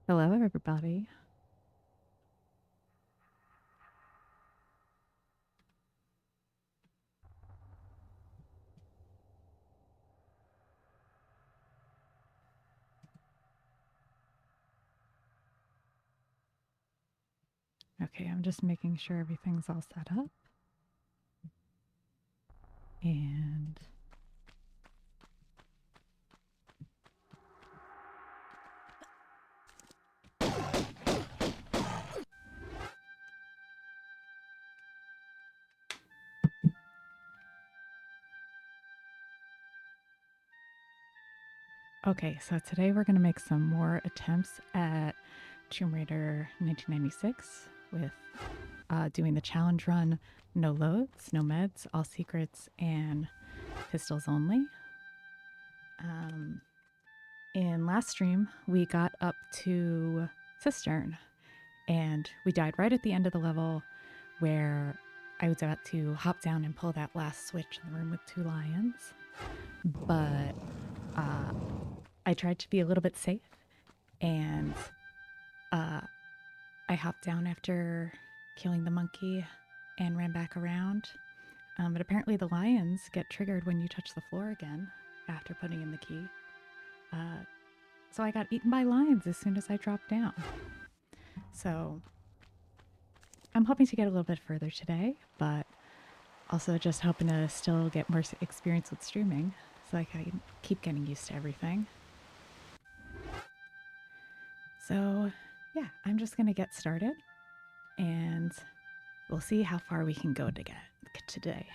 Hello, everybody. Okay, I'm just making sure everything's all set up. And okay, so today we're going to make some more attempts at Tomb Raider 1996 with doing the challenge run, no loads, no meds, all secrets, and pistols only. In last stream, we got up to Cistern, and we died right at the end of the level where I was about to hop down and pull that last switch in the room with two lions. But I tried to be a little bit safe, and I hopped down after killing the monkey and ran back around. But apparently, the lions get triggered when you touch the floor again after putting in the key. So I got eaten by lions as soon as I dropped down. So I'm hoping to get a little bit further today, but also just hoping to still get more experience with streaming so I can keep getting used to everything. So yeah, I'm just going to get started and we'll see how far we can go today.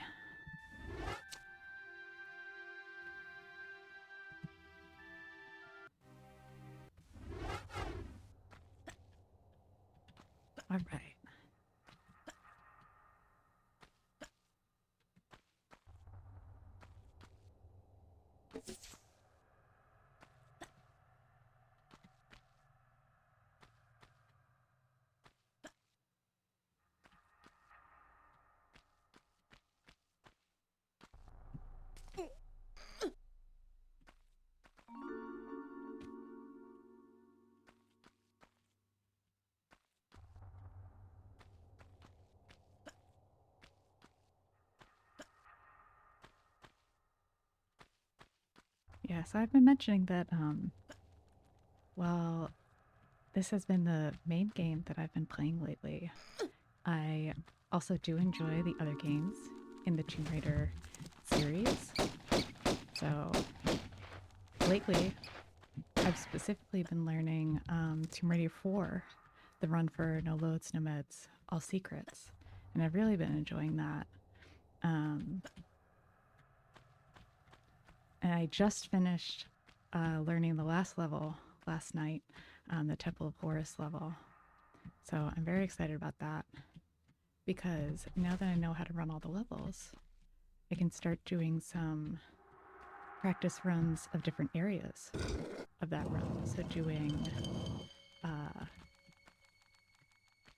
All right. Yeah, so I've been mentioning that while this has been the main game that I've been playing lately, I also do enjoy the other games in the Tomb Raider series. So lately, I've specifically been learning Tomb Raider 4, the run for no loads, no meds, all secrets. And I've really been enjoying that. And I just finished learning the last level last night, the Temple of Horus level. So I'm very excited about that because now that I know how to run all the levels, I can start doing some practice runs of different areas of that run. So doing,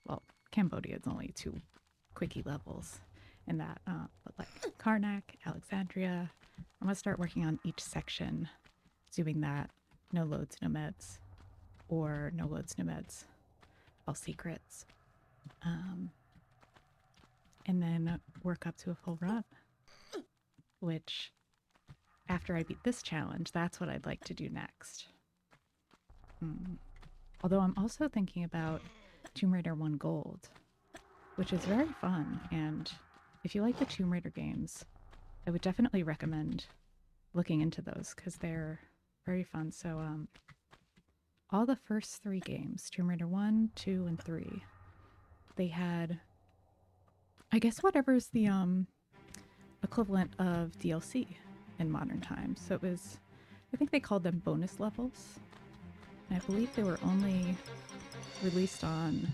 well, Cambodia is only 2 quickie levels in that, but like Karnak, Alexandria, I'm gonna start working on each section, doing that no loads, no meds, or no loads, no meds, all secrets, and then work up to a full run, which after I beat this challenge, that's what I'd like to do next. Although I'm also thinking about Tomb Raider 1 Gold, which is very fun, and if you like the Tomb Raider games, I would definitely recommend looking into those because they're very fun. So all the first 3 games, Tomb Raider 1, 2, and 3, they had, I guess, whatever's the equivalent of DLC in modern times. So it was, I think they called them bonus levels. And I believe they were only released on,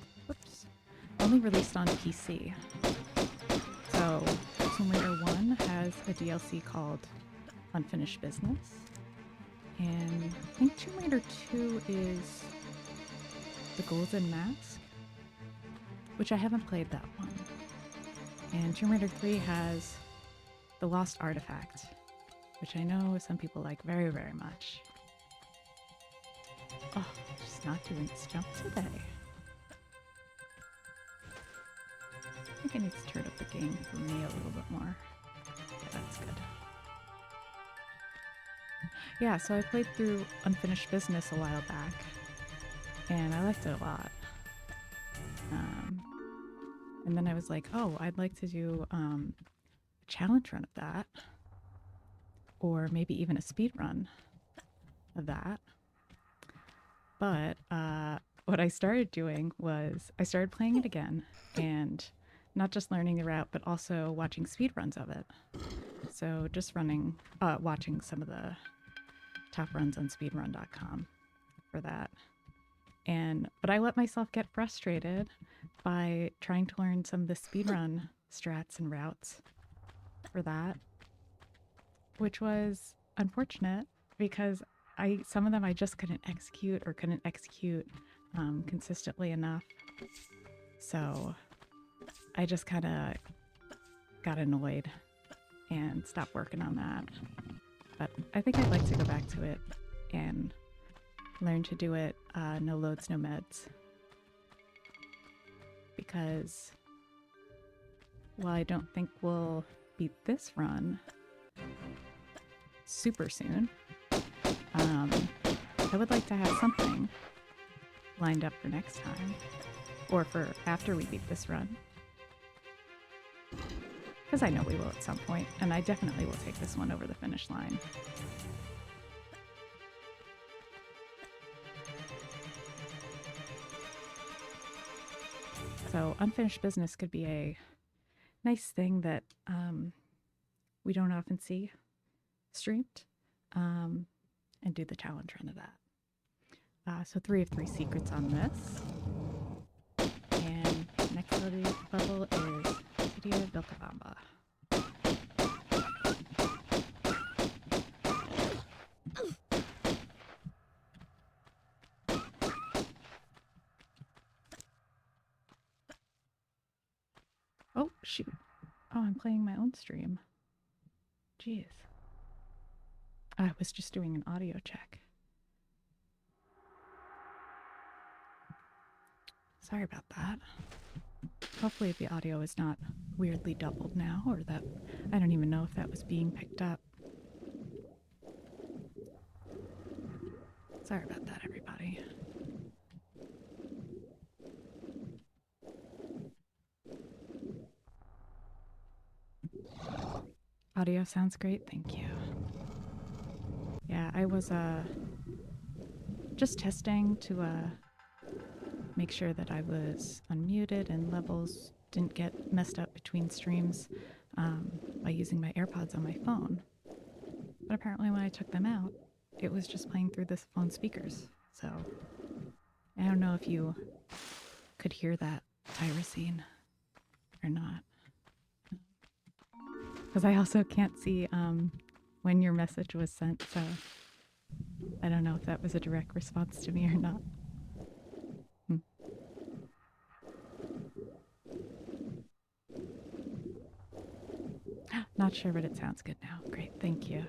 only released on PC. So Tomb Raider 1 has a DLC called Unfinished Business. And I think Tomb Raider 2 is the Golden Mask, which I haven't played that one. And Tomb Raider 3 has the Lost Artifact, which I know some people like very, very much. Oh, just not doing this jump today. I think I need to turn up the game for me a little bit more. Yeah, that's good. Yeah, so I played through Unfinished Business a while back, and I liked it a lot. And then I was like, oh, I'd like to do a challenge run of that, or maybe even a speed run of that. But what I started doing was I started playing it again and not just learning the route, but also watching speed runs of it. So just watching some of the top runs on speedrun.com for that. But I let myself get frustrated by trying to learn some of the speedrun strats and routes for that, which was unfortunate because some of them I just couldn't execute consistently enough. So I just kind of got annoyed and stopped working on that. But I think I'd like to go back to it and learn to do it no loads, no meds. Because while I don't think we'll beat this run super soon, I would like to have something lined up for next time, or for after we beat this run. Because I know we will at some point, and I definitely will take this one over the finish line. So Unfinished Business could be a nice thing that we don't often see streamed, and do the challenge run of that. So 3 of 3 secrets on this. And next level is City of Vilcabamba. Oh, shoot. Oh, I'm playing my own stream. Jeez. I was just doing an audio check. Sorry about that. Hopefully the audio is not weirdly doubled now, or that I don't even know if that was being picked up. Sorry about that, everybody. Audio sounds great, thank you. Yeah, I was just testing to make sure that I was unmuted and levels didn't get messed up between streams by using my AirPods on my phone. But apparently when I took them out, it was just playing through the phone speakers. So I don't know if you could hear that tyrosine or not. Because I also can't see when your message was sent, so I don't know if that was a direct response to me or not. Not sure, but it sounds good now. Great, thank you.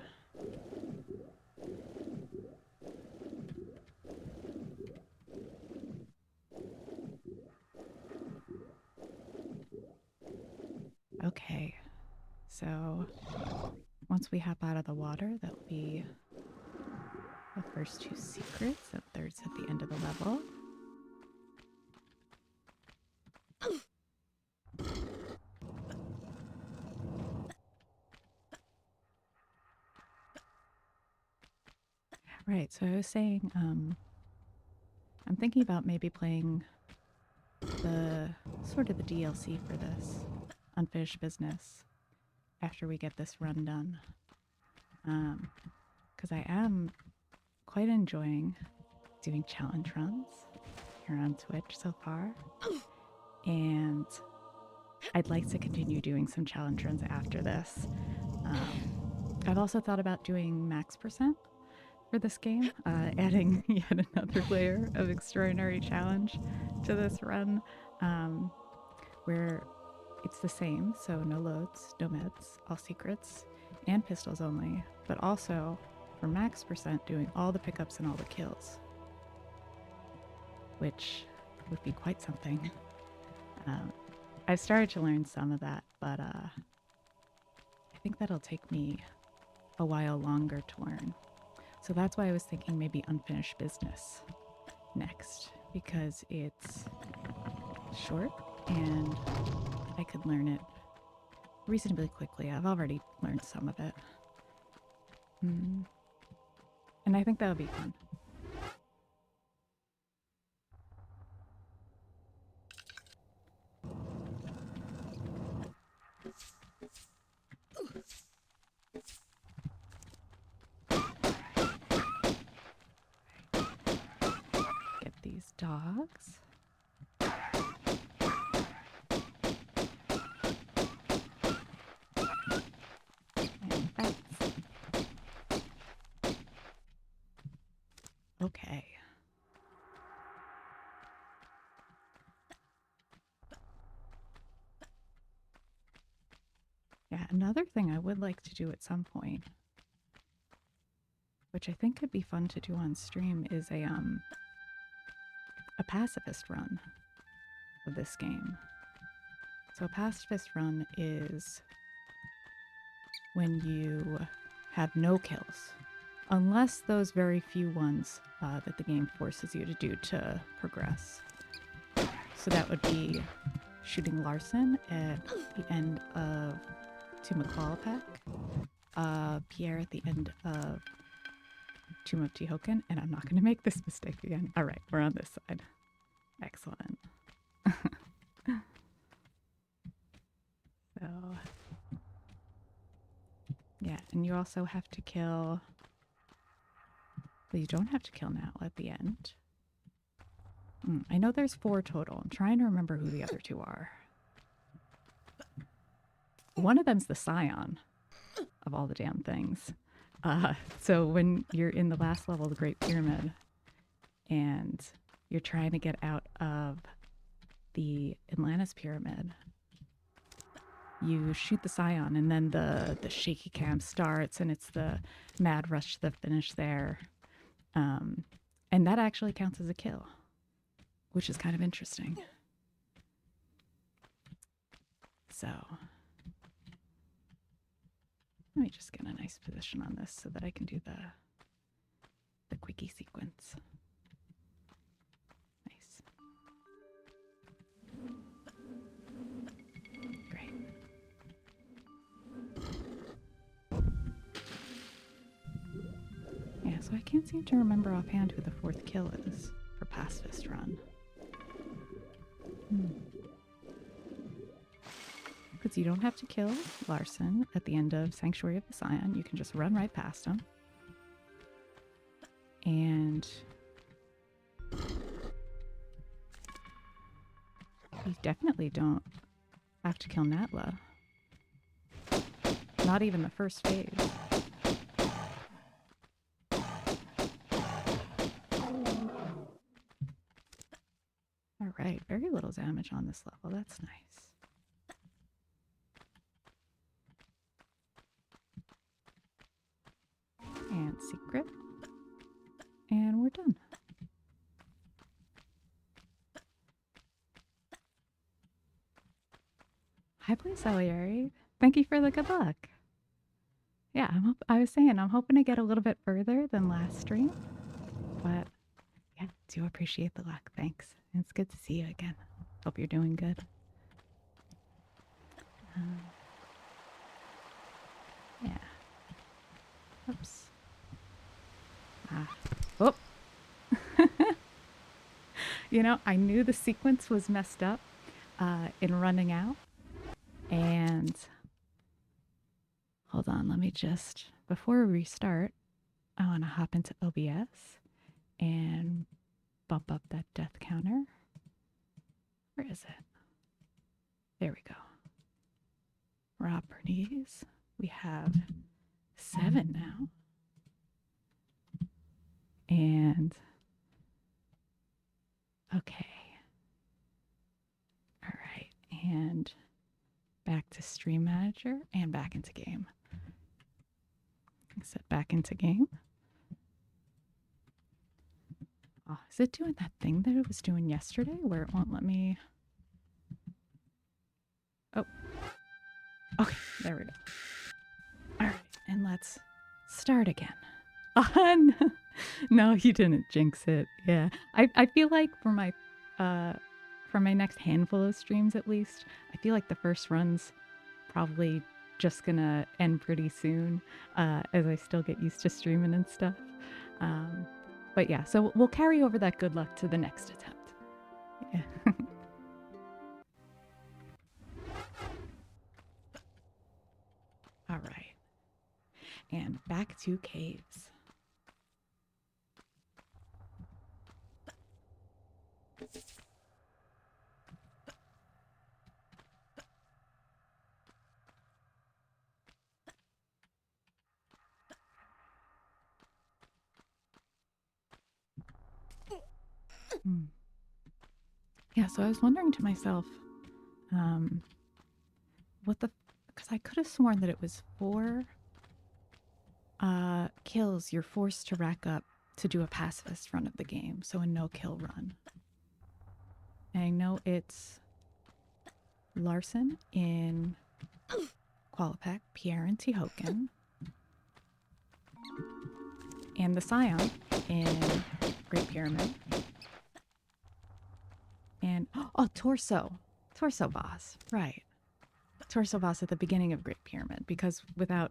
Okay, so once we hop out of the water, that will be the first 2 secrets, and third's at the end of the level. Right, so I was saying, I'm thinking about maybe playing the sort of the DLC for this Unfinished Business after we get this run done. Because I am quite enjoying doing challenge runs here on Twitch so far. And I'd like to continue doing some challenge runs after this. I've also thought about doing max percent for this game, adding yet another layer of extraordinary challenge to this run, where it's the same, so no loads, no meds, all secrets, and pistols only, but also for max percent doing all the pickups and all the kills. which would be quite something. I've started to learn some of that, but I think that'll take me a while longer to learn. So that's why I was thinking maybe unfinished business next, because it's short and I could learn it reasonably quickly. I've already learned some of it. And I think that would be fun. Get these dogs. And bats. Okay. Yeah, another thing I would like to do at some point, which I think could be fun to do on stream, is a pacifist run of this game. So a pacifist run is when you have no kills, unless those very few ones that the game forces you to do to progress. So that would be shooting Larson at the end of Tomb of Qualpack, Pierre at the end of Tomb of Tihocan, and I'm not going to make this mistake again. All right, we're on this side. Excellent. So, yeah, and you also have to kill... Well, you don't have to kill Nat at the end. I know there's 4 total. I'm trying to remember who the other 2 are. One of them's the scion of all the damn things. So when you're in the last level of the Great Pyramid and you're trying to get out of the Atlantis Pyramid, you shoot the scion and then the shaky cam starts and it's the mad rush to the finish there. And that actually counts as a kill, which is kind of interesting. So let me just get a nice position on this so that I can do the quickie sequence. Nice. Great. Yeah, so I can't seem to remember offhand who the 4th kill is for Pacifist Run. Because you don't have to kill Larson at the end of Sanctuary of the Scion. You can just run right past him. And you definitely don't have to kill Natla. Not even the first phase. Alright, very little damage on this level. That's nice. And secret. And we're done. Hi, please, Salieri. Thank you for the good luck. Yeah, I was saying, I'm hoping to get a little bit further than last stream. But, yeah, do appreciate the luck. Thanks. And it's good to see you again. Hope you're doing good. Yeah. Oops. Oh. You know, I knew the sequence was messed up in running out. And hold on, let me just, before we restart, I want to hop into OBS and bump up that death counter. Where is it? There we go. Properties. We have 7 now. And okay. All right. And back to Stream Manager and back into game. Set back into game. Oh, is it doing that thing that it was doing yesterday where it won't let me? Oh, okay, there we go. All right, and let's start again. No, you didn't jinx it. Yeah, I feel like for my next handful of streams at least, I feel like the first run's probably just gonna end pretty soon, as I still get used to streaming and stuff. But yeah, so we'll carry over that good luck to the next attempt. Yeah. All right, and back to caves. Hmm. Yeah, so I was wondering to myself, what the, because I could have sworn that it was 4 kills you're forced to rack up to do a pacifist run of the game, so a no-kill run. And I know it's Larson in Qualipec, Pierre and Tihoken, and the Scion in Great Pyramid. And, oh, Torso boss, right. Torso boss at the beginning of Great Pyramid, because without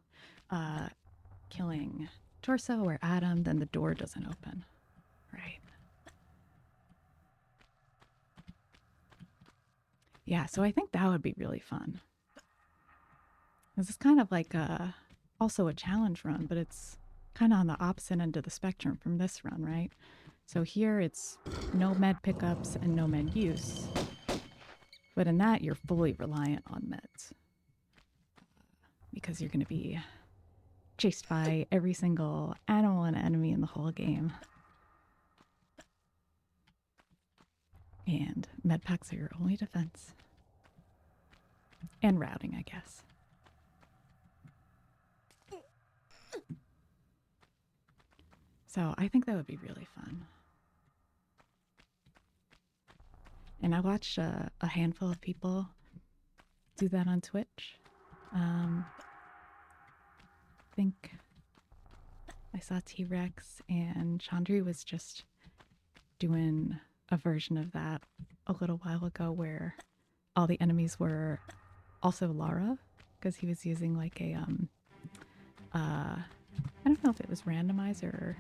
killing Torso or Adam, then the door doesn't open, right? Yeah, so I think that would be really fun. This is kind of like also a challenge run, but it's kind of on the opposite end of the spectrum from this run, right? So here it's no med pickups and no med use. But in that, you're fully reliant on meds. Because you're going to be chased by every single animal and enemy in the whole game. And med packs are your only defense. And routing, I guess. So I think that would be really fun. And I watched a handful of people do that on Twitch. I think I saw T-Rex and Chandri was just doing a version of that a little while ago where all the enemies were also Lara, because he was using like a I don't know if it was randomizer or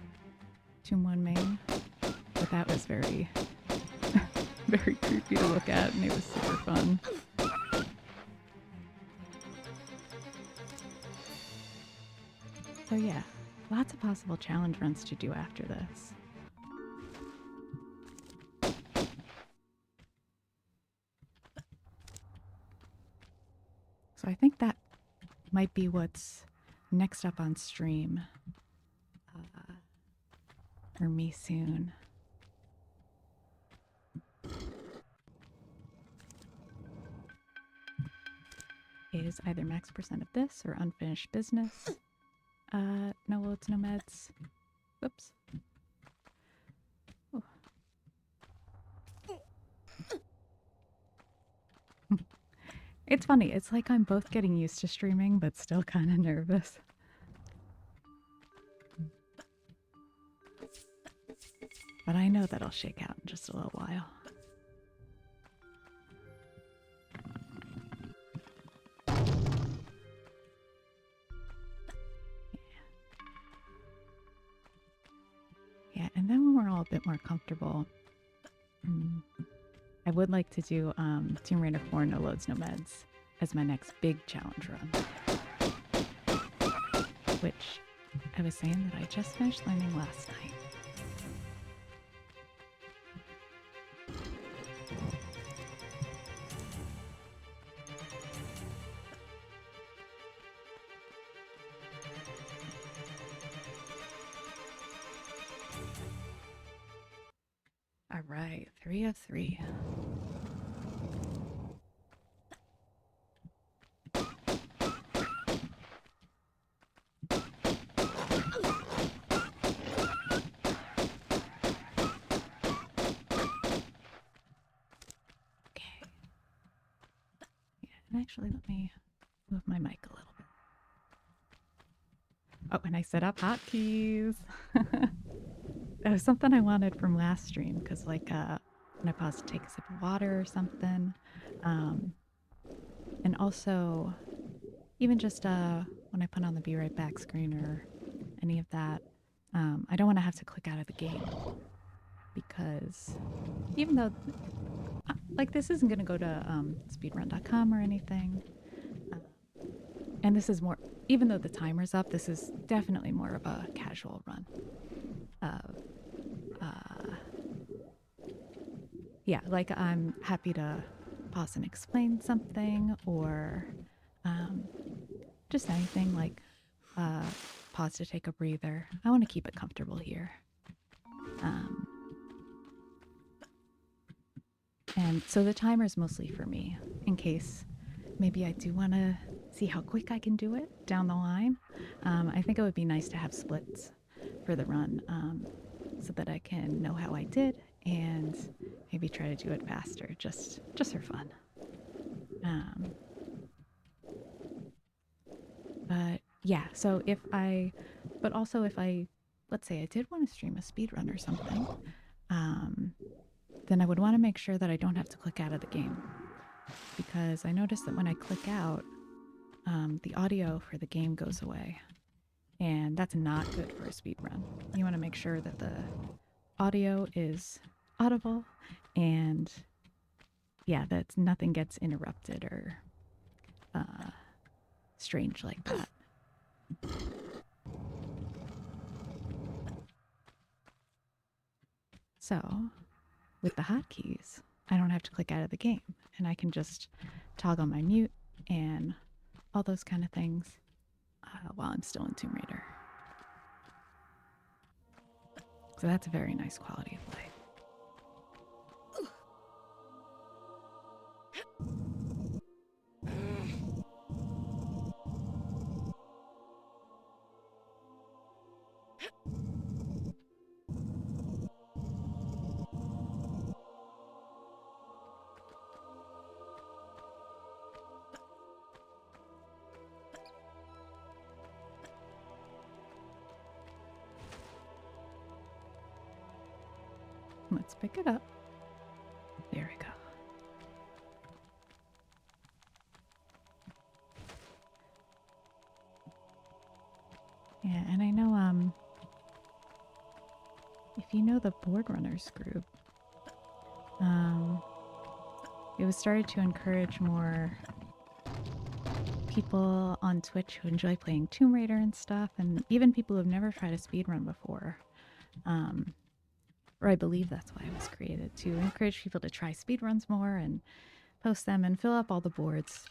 Tomb 1 main, but that was very very creepy to look at, and it was super fun. So yeah, lots of possible challenge runs to do after this. So I think that might be what's next up on stream for me soon. Is either max percent of this or unfinished business. No loads, no meds. Whoops. Oh. It's funny. It's like I'm both getting used to streaming, but still kind of nervous. But I know that'll shake out in just a little while. Yeah, and then when we're all a bit more comfortable, I would like to do Tomb Raider 4 No Loads, No Meds as my next big challenge run. Which I was saying that I just finished learning last night. All right, 3 of 3. Actually, let me move my mic a little bit. Oh, and I set up hotkeys. That was something I wanted from last stream because, like, when I pause to take a sip of water or something, and also even just when I put on the be right back screen or any of that, I don't want to have to click out of the game because even though, like, this isn't going to go to speedrun.com or anything, and this is more, even though the timer's up, this is definitely more of a casual run of, yeah, like I'm happy to pause and explain something or just anything like pause to take a breather. I want to keep it comfortable here. And so the timer is mostly for me in case maybe I do want to see how quick I can do it down the line. I think it would be nice to have splits for the run so that I can know how I did and maybe try to do it faster just for fun. But yeah, so but also if I, let's say I did want to stream a speed run or something, then I would want to make sure that I don't have to click out of the game because I noticed that when I click out, the audio for the game goes away, and that's not good for a speed run. You want to make sure that the audio is audible and yeah, that nothing gets interrupted or strange like that. So with the hotkeys, I don't have to click out of the game and I can just toggle my mute and all those kind of things while I'm still in Tomb Raider. So that's a very nice quality of life. Let's pick it up. There we go. Yeah, and I know if you know the Board Runners group, it was started to encourage more people on Twitch who enjoy playing Tomb Raider and stuff, and even people who have never tried a speedrun before. Or I believe that's why it was created, to encourage people to try speedruns more and post them and fill up all the boards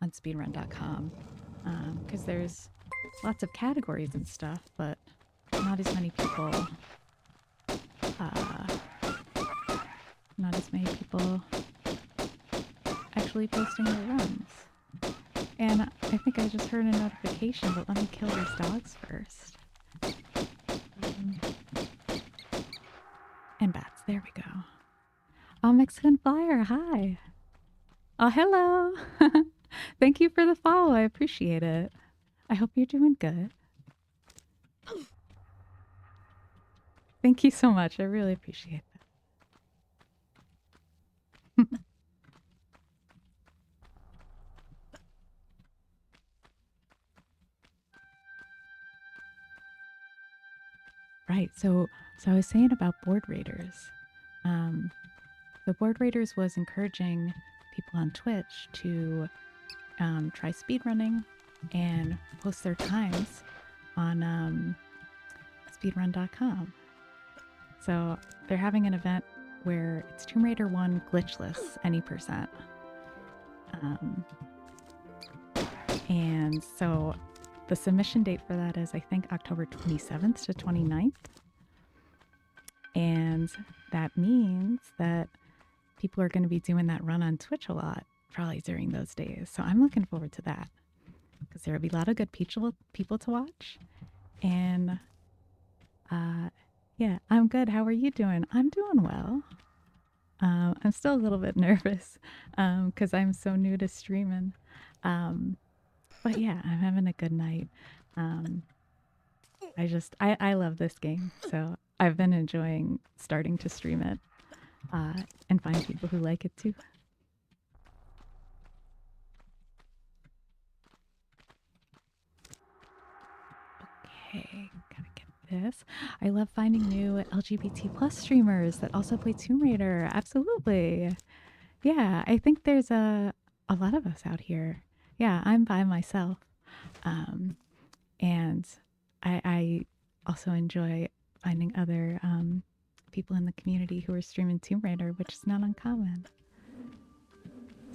on speedrun.com. Because there's lots of categories and stuff, but not as many people actually posting their runs. And I think I just heard a notification, but let me kill these dogs first. And bats, there we go. Oh, Mexican Flyer, hi. Oh, hello. Thank you for the follow, I appreciate it. I hope you're doing good. Thank you so much, I really appreciate that. Right, so I was saying about board raiders. The board raiders was encouraging people on Twitch to try speedrunning and post their times on speedrun.com. So they're having an event where it's Tomb Raider 1 glitchless, any percent. And so the submission date for that is, I think, October 27th to 29th. And that means that people are going to be doing that run on Twitch a lot, probably during those days. So I'm looking forward to that because there will be a lot of good people to watch. And yeah, I'm good. How are you doing? I'm doing well. I'm still a little bit nervous because I'm so new to streaming. Um, but yeah, I'm having a good night. Um, I love this game, so I've been enjoying starting to stream it and find people who like it too. Okay, gotta get this. I love finding new LGBT plus streamers that also play Tomb Raider. Absolutely. Yeah, I think there's a lot of us out here. Yeah, I'm by myself. Um, and I also enjoy finding other people in the community who are streaming Tomb Raider, which is not uncommon.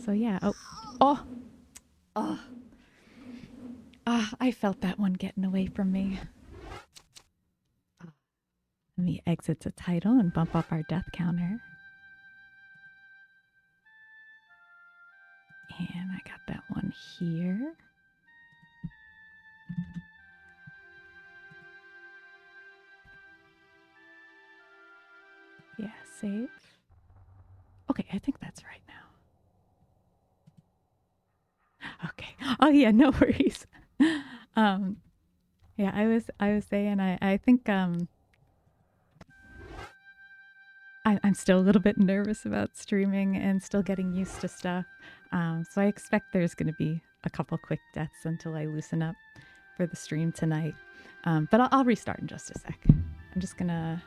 So yeah. Oh, oh, I felt that one getting away from me. Let me exit the title and bump up our death counter. And I got that one here. Yeah, save. Okay, I think that's right now. Okay. Oh yeah, no worries. um, yeah, I was saying I think I'm still a little bit nervous about streaming and still getting used to stuff. So I expect there's going to be a couple quick deaths until I loosen up for the stream tonight. But I'll restart in just a sec. I'm just going to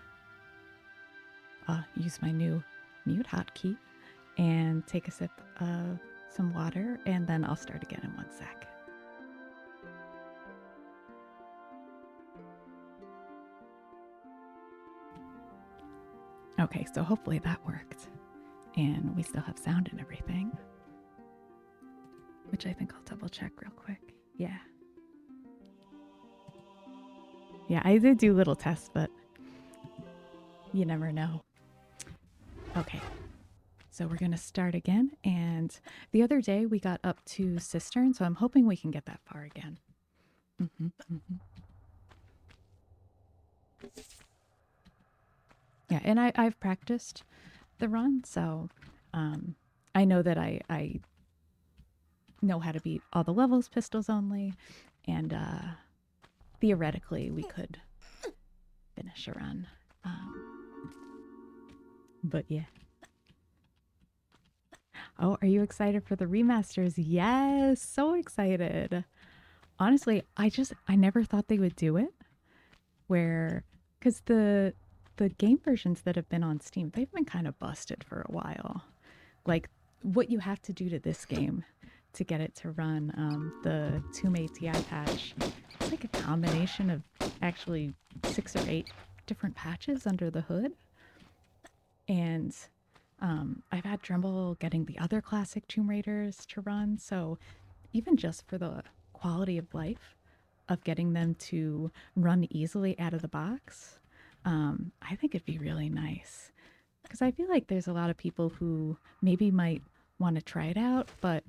use my new mute hotkey and take a sip of some water, and then I'll start again in one sec. Okay, so hopefully that worked. And we still have sound and everything. Which I think I'll double check real quick. Yeah. Yeah, I did do little tests, but you never know. Okay. So we're going to start again. And the other day we got up to Cistern, so I'm hoping we can get that far again. Yeah, and I've practiced the run, so I know that I know how to beat all the levels pistols only, and theoretically we could finish a run. But yeah. Oh, are you excited for the remasters? Yes, so excited. Honestly, I never thought they would do it where cuz the game versions that have been on Steam, they've been kind of busted for a while. Like what you have to do to this game to get it to run the Tomb ATI patch. It's like a combination of actually 6 or 8 different patches under the hood. And I've had trouble getting the other classic Tomb Raiders to run. So even just for the quality of life of getting them to run easily out of the box, I think it'd be really nice. Because I feel like there's a lot of people who maybe might want to try it out, but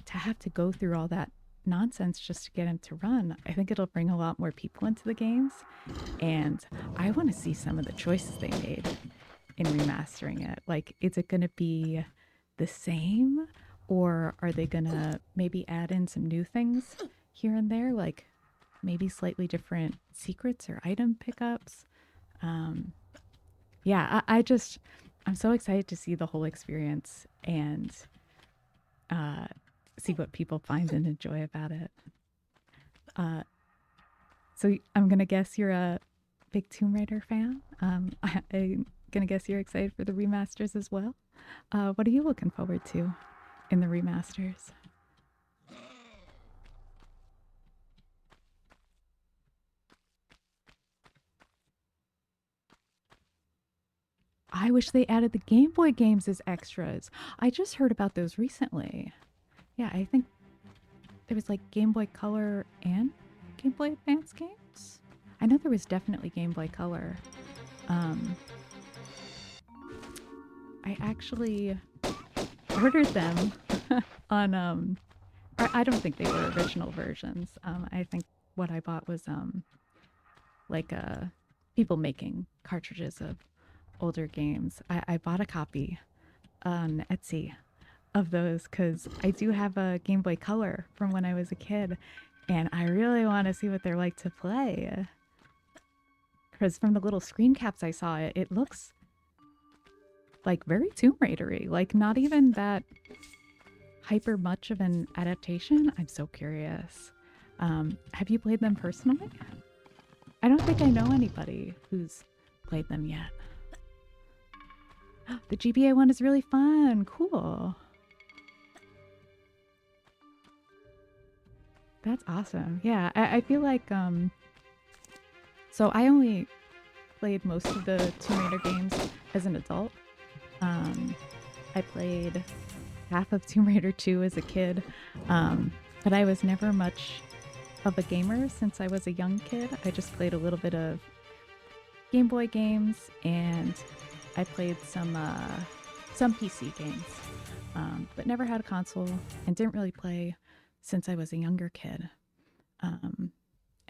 to have to go through all that nonsense just to get them to run, I think it'll bring a lot more people into the games. And I want to see some of the choices they made in remastering it. Like, is it going to be the same, or are they going to maybe add in some new things here and there, like maybe slightly different secrets or item pickups? Yeah, I'm so excited to see the whole experience and see what people find and enjoy about it. So I'm gonna guess you're a big Tomb Raider fan. I'm gonna guess you're excited for the remasters as well. What are you looking forward to in the remasters? I wish they added the Game Boy games as extras. I just heard about those recently. Yeah, I think there was like Game Boy Color and Game Boy Advance games. I know there was definitely Game Boy Color. I actually ordered them on I don't think they were original versions. I think what I bought was like people making cartridges of older games, I bought a copy on Etsy of those because I do have a Game Boy Color from when I was a kid, and I really want to see what they're like to play. Because from the little screen caps I saw, it looks like very Tomb Raider-y, like not even that hyper much of an adaptation. I'm so curious. Have you played them personally? I don't think I know anybody who's played them yet. The GBA one is really fun. Cool. That's awesome. Yeah, I feel like, so I only played most of the Tomb Raider games as an adult. I played half of Tomb Raider 2 as a kid, but I was never much of a gamer since I was a young kid. I just played a little bit of Game Boy games, and I played some PC games, but never had a console and didn't really play since I was a younger kid. And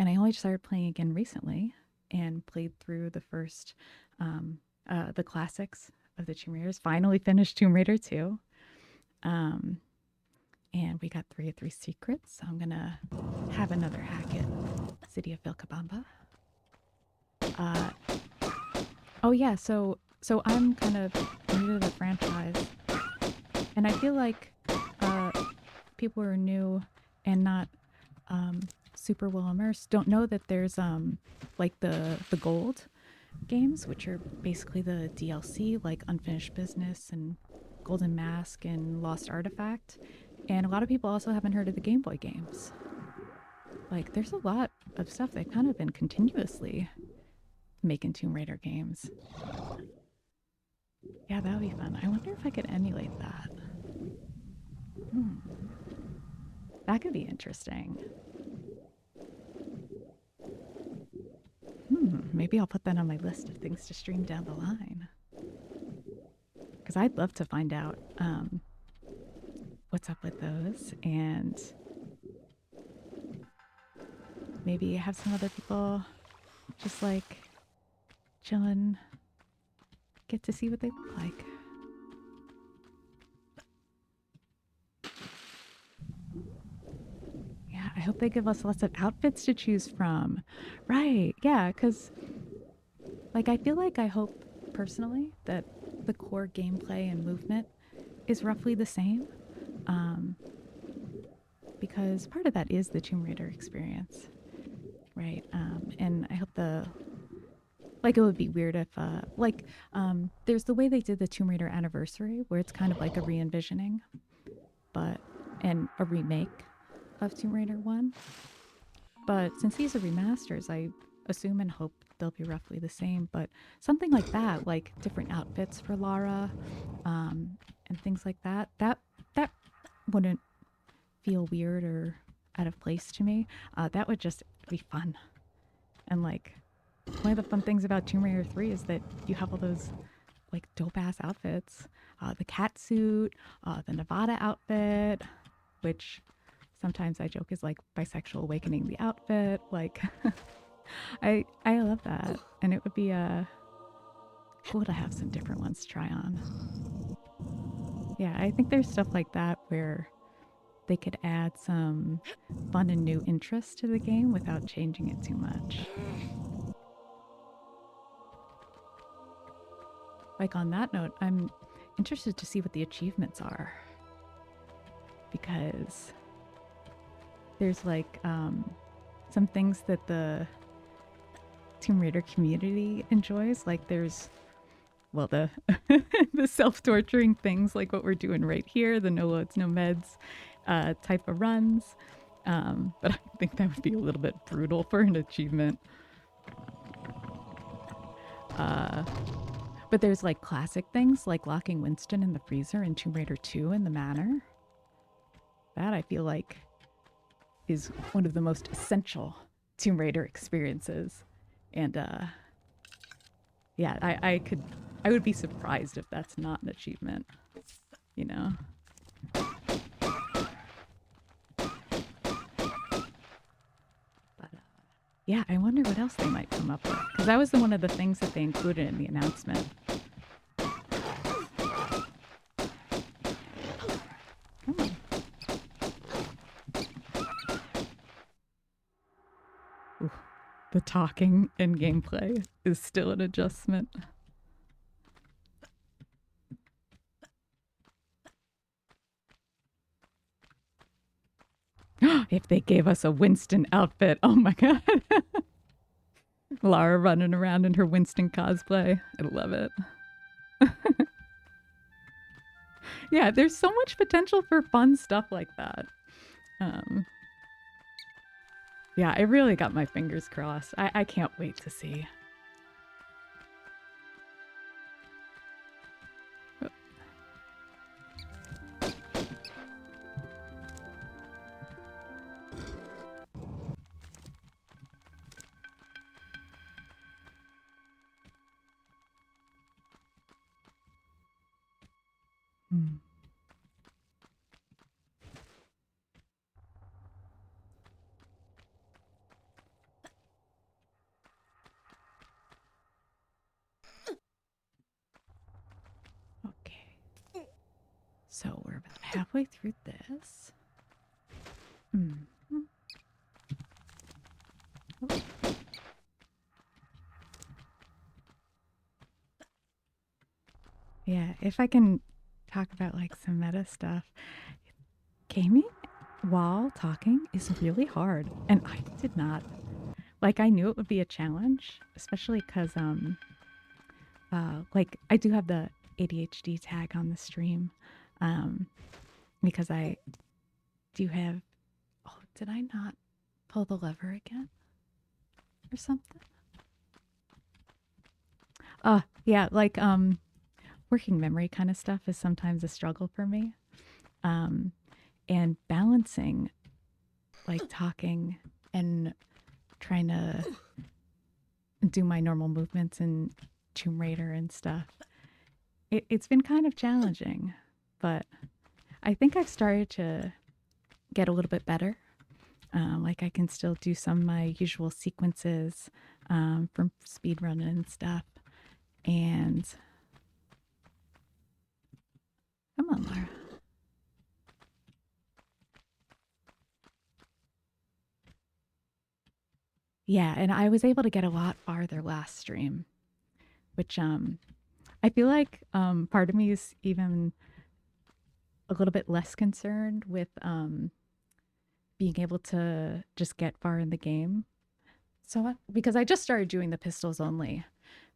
I only started playing again recently and played through the first, the classics of the Tomb Raiders. Finally finished Tomb Raider 2. And we got 3 of 3 secrets, so I'm gonna have another hack at City of Vilcabamba. Oh yeah, so I'm kind of new to the franchise, and I feel like people who are new and not super well immersed don't know that there's like the gold games, which are basically the DLC, like Unfinished Business and Golden Mask and Lost Artifact. And a lot of people also haven't heard of the Game Boy games. Like, there's a lot of stuff that kind of been continuously making Tomb Raider games. Yeah, that would be fun. I wonder if I could emulate that. That could be interesting. Maybe I'll put that on my list of things to stream down the line. Because I'd love to find out what's up with those, and maybe have some other people just like chilling, get to see what they look like. Yeah, I hope they give us lots of outfits to choose from. Right, yeah, because like I feel like I hope personally that the core gameplay and movement is roughly the same. Because part of that is the Tomb Raider experience, right? And I hope it would be weird if, there's the way they did the Tomb Raider Anniversary, where it's kind of like a re-envisioning, and a remake of Tomb Raider 1. But since these are remasters, I assume and hope they'll be roughly the same. But something like that, like different outfits for Lara, and things like that, that wouldn't feel weird or out of place to me. That would just be fun. And like, one of the fun things about Tomb Raider 3 is that you have all those like dope ass outfits. The cat suit, the Nevada outfit, which sometimes I joke is like bisexual awakening the outfit. Like, I love that. And it would be cool to have some different ones to try on. Yeah, I think there's stuff like that where they could add some fun and new interest to the game without changing it too much. Like, on that note, I'm interested to see what the achievements are, because there's like some things that the Tomb Raider community enjoys. Like there's, well, the the self-torturing things like what we're doing right here, the no loads, no meds type of runs. But I think that would be a little bit brutal for an achievement. But there's like classic things like locking Winston in the freezer in Tomb Raider 2 in the manor. That I feel like is one of the most essential Tomb Raider experiences. And yeah, I would be surprised if that's not an achievement, you know? But yeah, I wonder what else they might come up with, because that was one of the things that they included in the announcement. Ooh, the talking and gameplay is still an adjustment. If they gave us a Winston outfit, oh my god. Lara running around in her Winston cosplay. I love it. Yeah, there's so much potential for fun stuff like that. Yeah, I really got my fingers crossed. I can't wait to see. Hmm. Okay. So we're about halfway through this. Hmm. Oh. Yeah, if I can talk about like some meta stuff. Gaming while talking is really hard. And I did not like I knew it would be a challenge, especially because like I do have the ADHD tag on the stream. Because I do have oh, did I not pull the lever again? Or something? Yeah, like working memory kind of stuff is sometimes a struggle for me. And balancing like talking and trying to do my normal movements in Tomb Raider and stuff. It's been kind of challenging, but I think I've started to get a little bit better. Like I can still do some of my usual sequences from speedrunning and stuff. And come on, Laura. Yeah, and I was able to get a lot farther last stream, which I feel like part of me is even a little bit less concerned with being able to just get far in the game. So because I just started doing the pistols only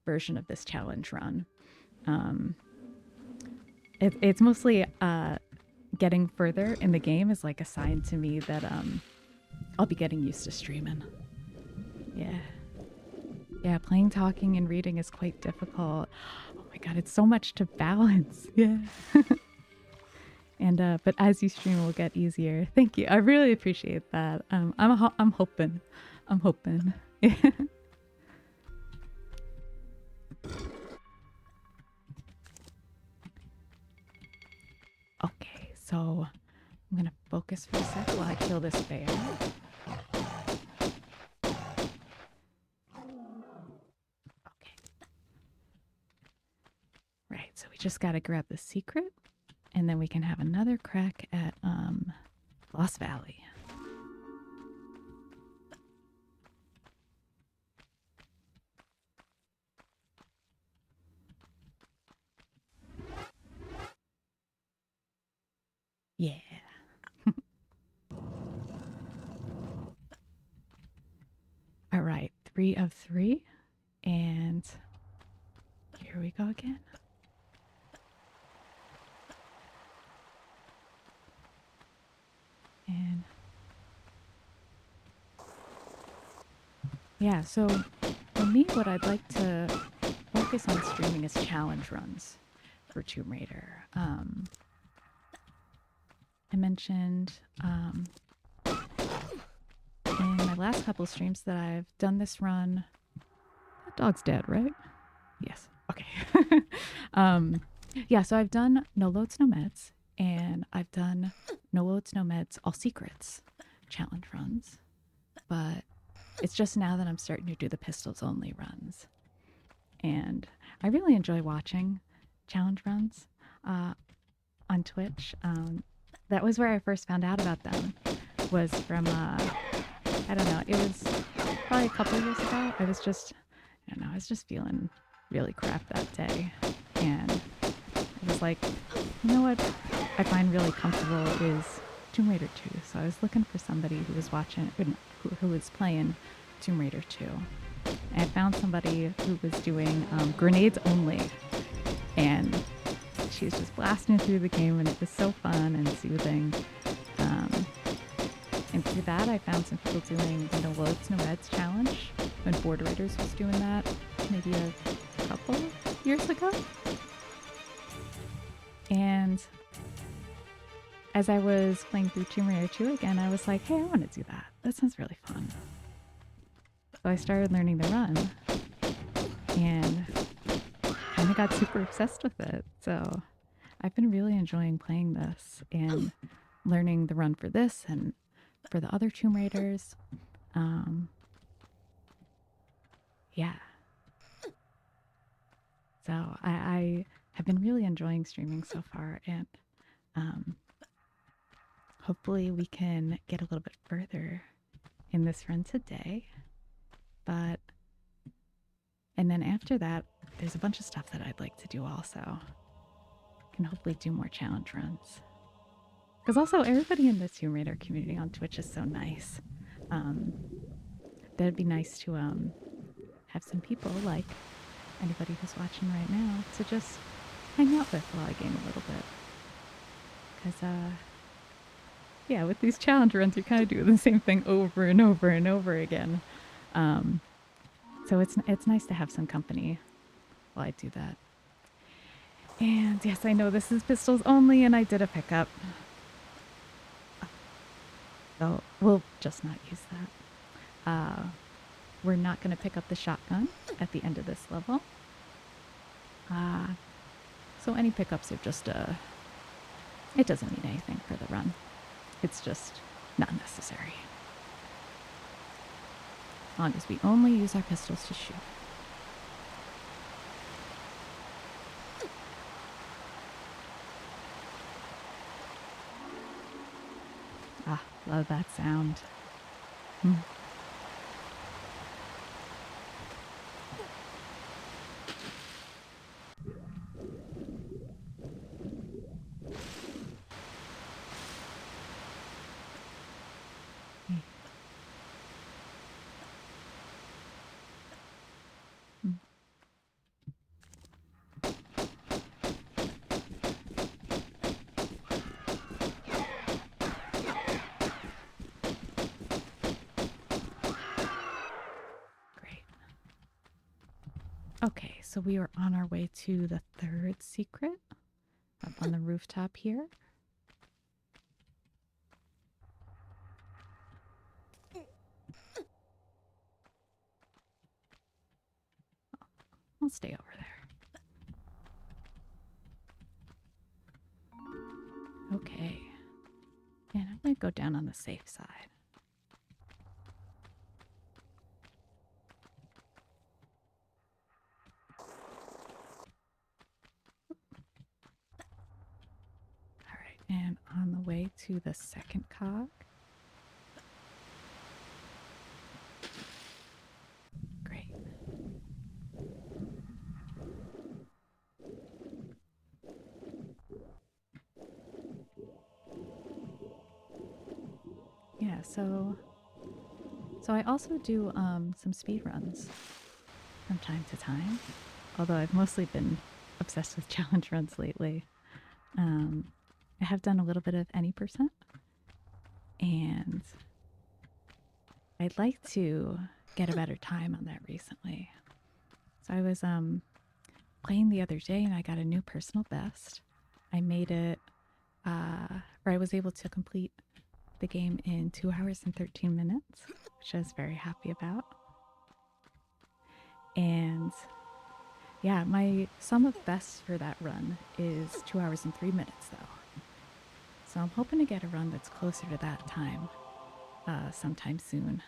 version of this challenge run. It's mostly getting further in the game is like a sign to me that I'll be getting used to streaming. Yeah. Yeah, playing, talking, and reading is quite difficult. Oh my god, it's so much to balance. Yeah. And but as you stream, it will get easier. Thank you. I really appreciate that. I'm hoping. I'm hoping. Okay, so I'm gonna focus for a sec while I kill this bear. Okay. Right, so we just gotta grab the secret, and then we can have another crack at Lost Valley. Yeah. All right, 3 of 3, and here we go again. And yeah, so for me, what I'd like to focus on streaming is challenge runs for Tomb Raider. I mentioned in my last couple of streams that I've done this run. That dog's dead, right? Yes. Okay. Yeah, so I've done No Loads, No Meds, and I've done No Loads, No Meds, All Secrets challenge runs. But it's just now that I'm starting to do the pistols only runs. And I really enjoy watching challenge runs on Twitch. That was where I first found out about them, was from, I don't know, it was probably a couple years ago. I was just, I don't know, I was just feeling really crap that day. And I was like, you know what I find really comfortable is Tomb Raider 2. So I was looking for somebody who was watching, who was playing Tomb Raider 2. And I found somebody who was doing grenades only. And she was just blasting through the game, and it was so fun and soothing. And through that, I found some people doing the No Loads, No Meds challenge when Board Raiders was doing that maybe a couple years ago. And as I was playing through Tomb Raider 2 again, I was like, hey, I want to do that. That sounds really fun. So I started learning the run and kind of got super obsessed with it. So I've been really enjoying playing this and learning the run for this and for the other Tomb Raiders. Yeah. So I have been really enjoying streaming so far, and hopefully we can get a little bit further in this run today. And then after that, there's a bunch of stuff that I'd like to do also. Can hopefully do more challenge runs. Because also everybody in the Tomb Raider community on Twitch is so nice. That'd be nice to have some people like anybody who's watching right now to just hang out with while I game a little bit. Because, yeah, with these challenge runs, you kind of do the same thing over and over and over again. So it's nice to have some company while I do that. And yes, I know this is pistols only, and I did a pickup. So we'll just not use that. We're not going to pick up the shotgun at the end of this level. So any pickups are just it doesn't mean anything for the run. It's just not necessary. As long as we only use our pistols to shoot. Ah, love that sound. Okay, so we are on our way to the third secret up on the rooftop here. I'll stay over there. Okay. And I'm going to go down on the safe side. And on the way to the second cog. Great. Yeah, so I also do some speed runs from time to time, although I've mostly been obsessed with challenge runs lately. I have done a little bit of any percent, and I'd like to get a better time on that recently. So I was playing the other day and I got a new personal best. I made it, or I was able to complete the game in 2 hours and 13 minutes, which I was very happy about. And yeah, my sum of bests for that run is 2 hours and 3 minutes though. So I'm hoping to get a run that's closer to that time sometime soon.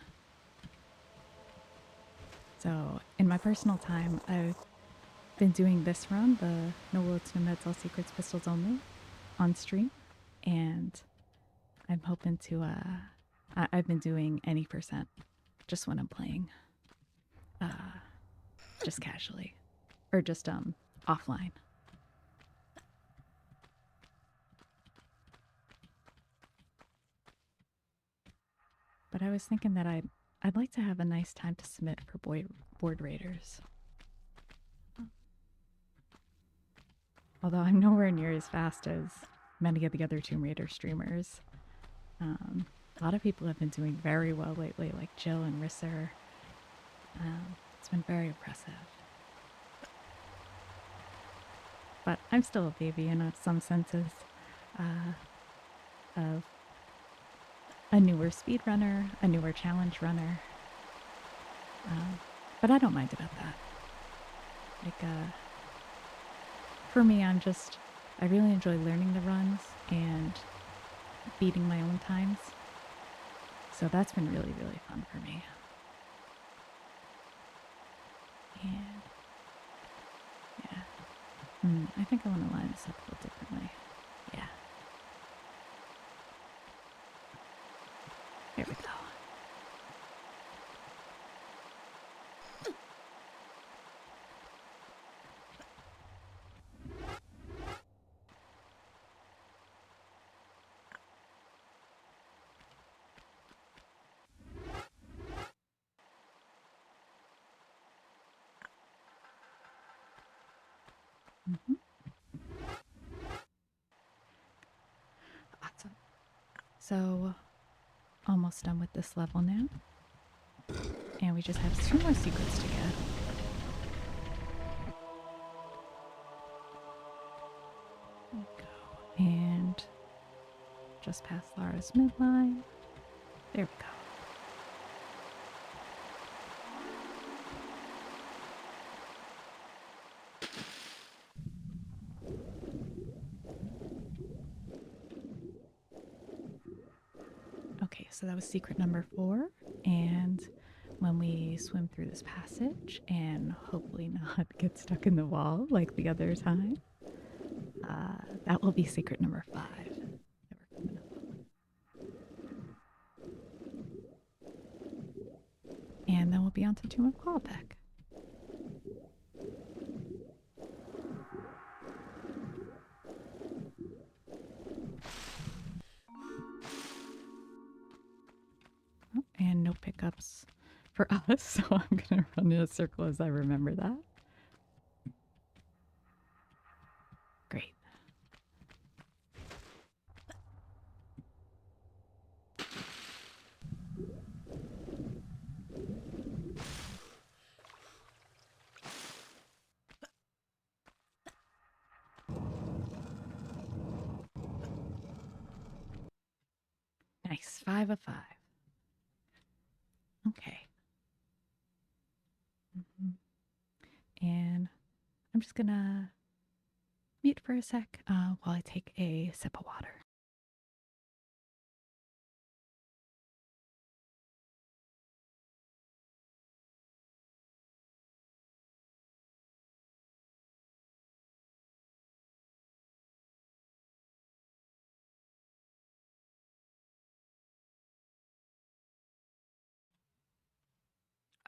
So in my personal time, I've been doing this run, the No Loads, No Meds, All Secrets, Pistols Only, on stream. And I'm hoping to, I've been doing any percent just when I'm playing, just casually, or just offline. But I was thinking that I'd like to have a nice time to submit for board raiders. Although I'm nowhere near as fast as many of the other Tomb Raider streamers. A lot of people have been doing very well lately, like Jill and Risser. It's been very impressive. But I'm still a baby in some senses of a newer speedrunner, a newer challenge runner. But I don't mind about that. Like, for me, I really enjoy learning the runs and beating my own times. So that's been really, really fun for me. And yeah. I think I want to line this up a little differently. Yeah. There we go. Awesome. So, almost done with this level now. And we just have 2 more secrets to get. There we go. And just past Lara's midline. There we go. Okay, so that was secret number 4. And when we swim through this passage and hopefully not get stuck in the wall like the other time, that will be secret number 5 that we're coming up on. And then we'll be on to Tomb of Qualpec. Oh, and no pickups for us, so I'm going to run in a circle as I remember that. Great. Nice. 5 of 5. Okay. And I'm just gonna mute for a sec while I take a sip of water.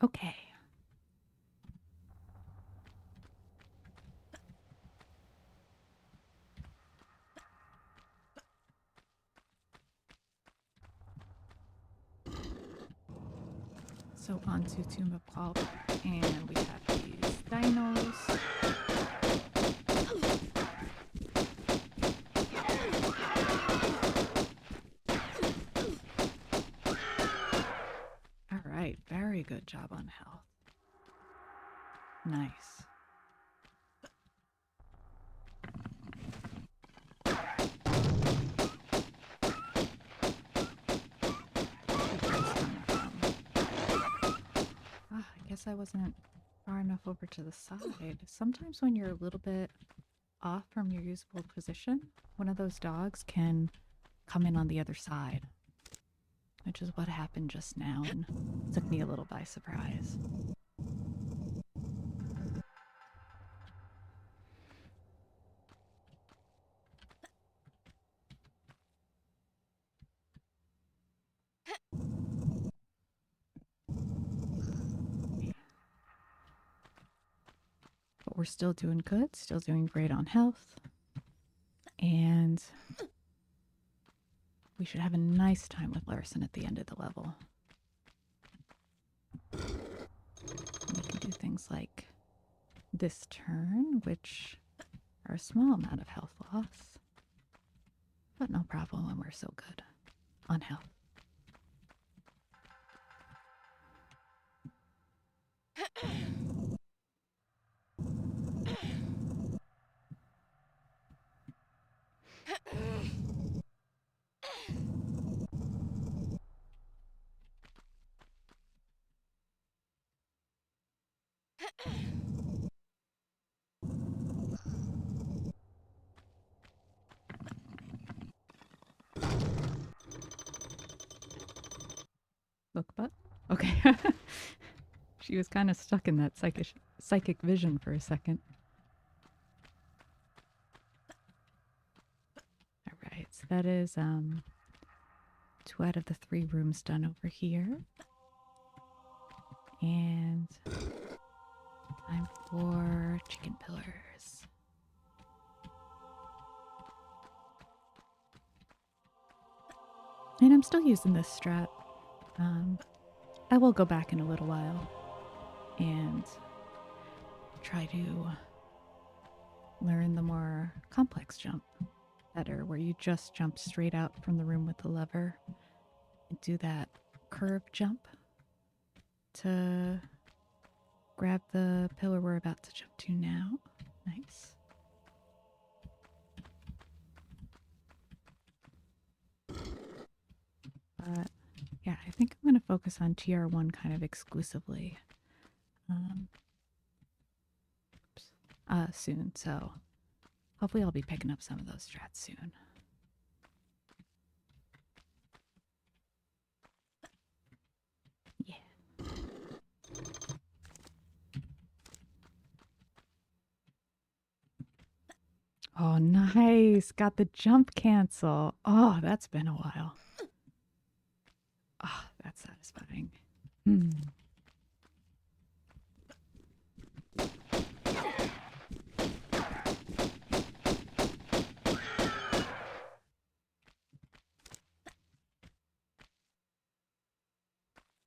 Okay. So on to Tomb of Qualpec, and we have these dinos. All right, very good job on health. Nice. I guess I wasn't far enough over to the side. Sometimes when you're a little bit off from your usable position, one of those dogs can come in on the other side, which is what happened just now and took me a little by surprise. we're still doing good, still doing great on health. And we should have a nice time with Larson at the end of the level. We can do things like this turn, which are a small amount of health loss, but no problem when we're so good on health. Look, but okay. She was kind of stuck in that psychic vision for a second. All right, so that is 2 out of the 3 rooms done over here. And time for chicken pillars. And I'm still using this strat. I will go back in a little while and try to learn the more complex jump better, where you just jump straight out from the room with the lever and do that curve jump to grab the pillar we're about to jump to now. Nice. But yeah, I think I'm going to focus on TR1 kind of exclusively soon. So hopefully I'll be picking up some of those strats soon. Yeah. Oh, nice. Got the jump cancel. Oh, that's been a while. Oh, that's satisfying.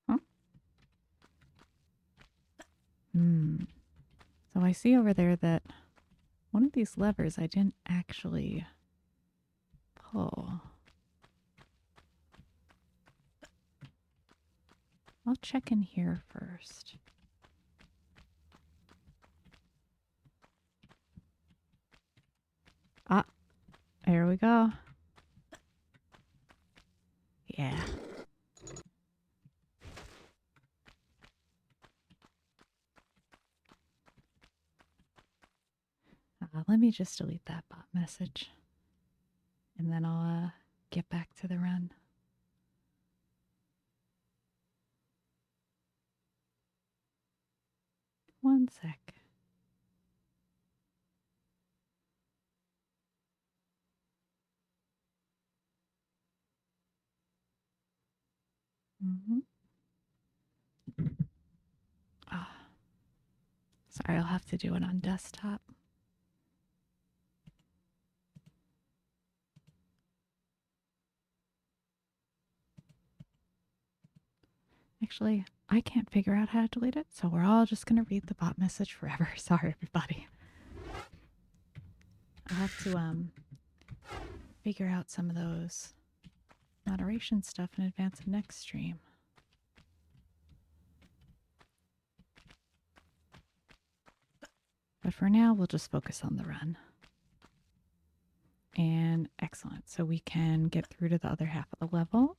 Huh? So I see over there that one of these levers I didn't actually pull. I'll check in here first. Ah, there we go. Yeah. Let me just delete that bot message. And then I'll get back to the run. One sec. Ah, sorry, I'll have to do it on desktop. Actually, I can't figure out how to delete it, so we're all just going to read the bot message forever. Sorry, everybody. I'll have to figure out some of those moderation stuff in advance of next stream. But for now, we'll just focus on the run. And excellent. So we can get through to the other half of the level.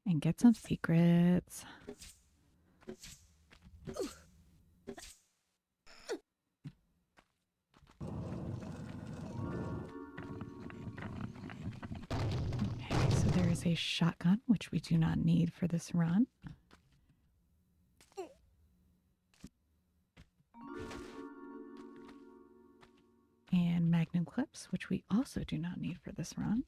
And get some secrets. Okay, so there is a shotgun, which we do not need for this run. And magnum clips, which we also do not need for this run.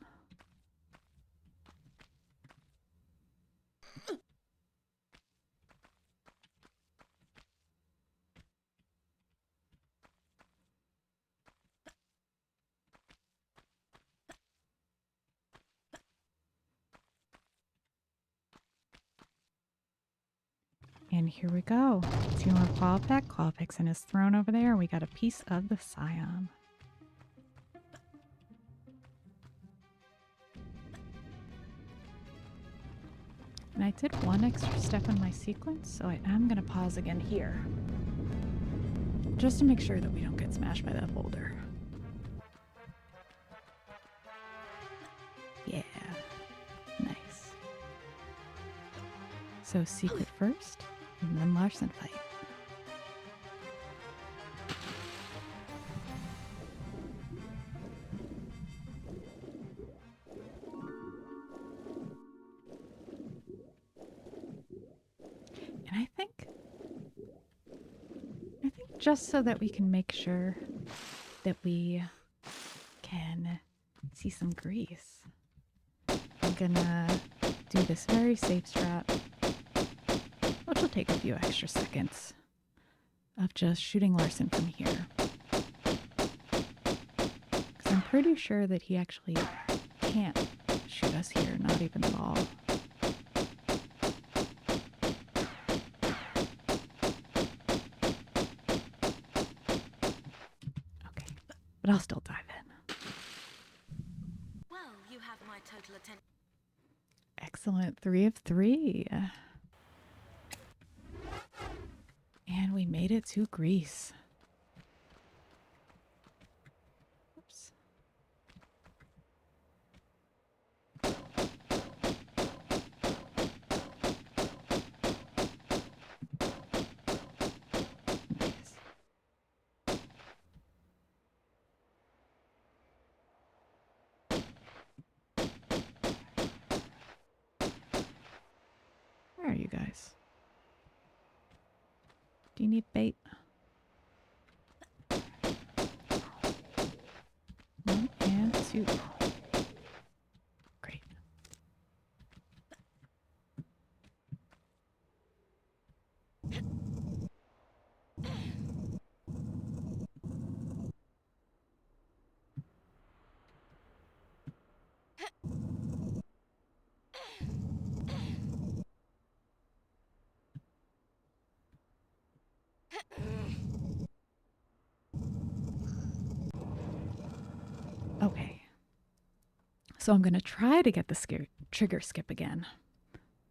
here we go. Two more Qualpec. Qualpec's in his throne over there. We got a piece of the Scion. And I did one extra step in my sequence, so I am going to pause again here. Just to make sure that we don't get smashed by that boulder. Yeah. Nice. So secret first, and then Larson fight. And I think just so that we can make sure that we can see some grease, I'm gonna do this very safe strat, which will take a few extra seconds, of just shooting Larson from here. Because I'm pretty sure that he actually can't shoot us here, not even at all. Okay, but I'll still dive in. Well, you have my total attention. Excellent, 3 of 3. And we made it to Greece. Oops. Nice. Where are you guys? Do you need bait? 1 and 2. Great. Okay. So I'm going to try to get the trigger skip again.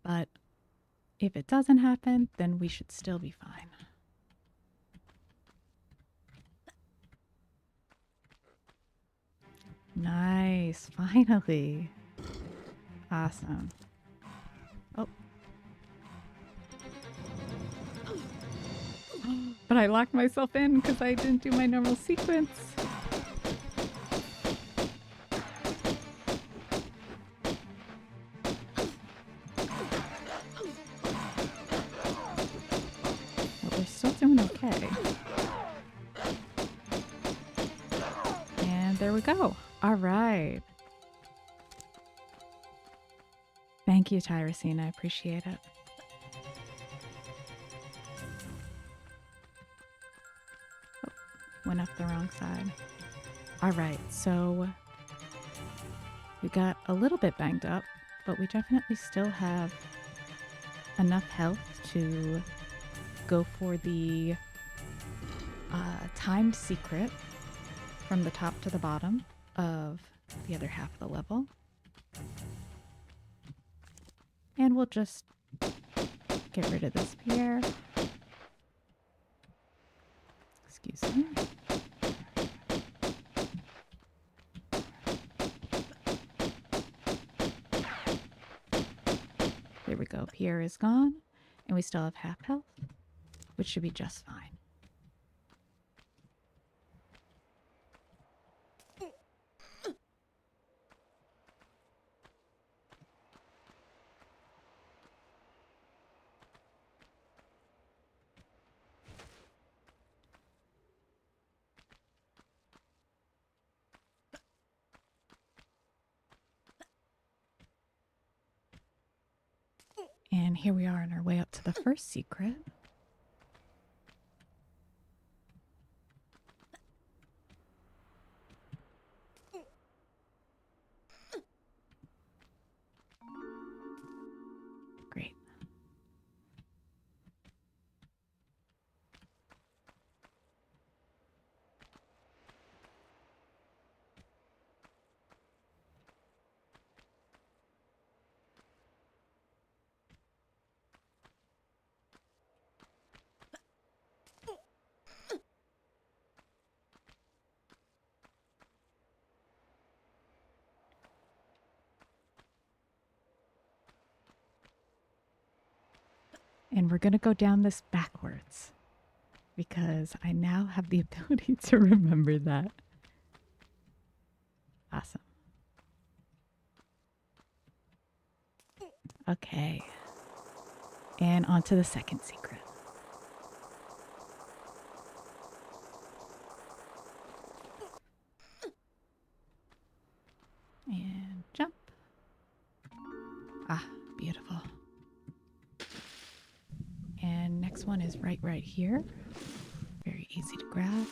But if it doesn't happen, then we should still be fine. Nice. Finally. Awesome. Oh. But I locked myself in because I didn't do my normal sequence. But we're still doing okay. And there we go. All right. Thank you, Tyrosine. I appreciate it. Oh, went up the wrong side. All right, so we got a little bit banged up, but we definitely still have enough health to go for the timed secret from the top to the bottom of the other half of the level. And we'll just get rid of this Pierre. Excuse me. There we go. Pierre is gone, and we still have half health, which should be just fine. And here we are on our way up to the first secret. Great. And we're going to go down this backwards because I now have the ability to remember that. Awesome. Okay. And on to the second secret. And jump. Ah, beautiful. And next one is right here. Very easy to grab.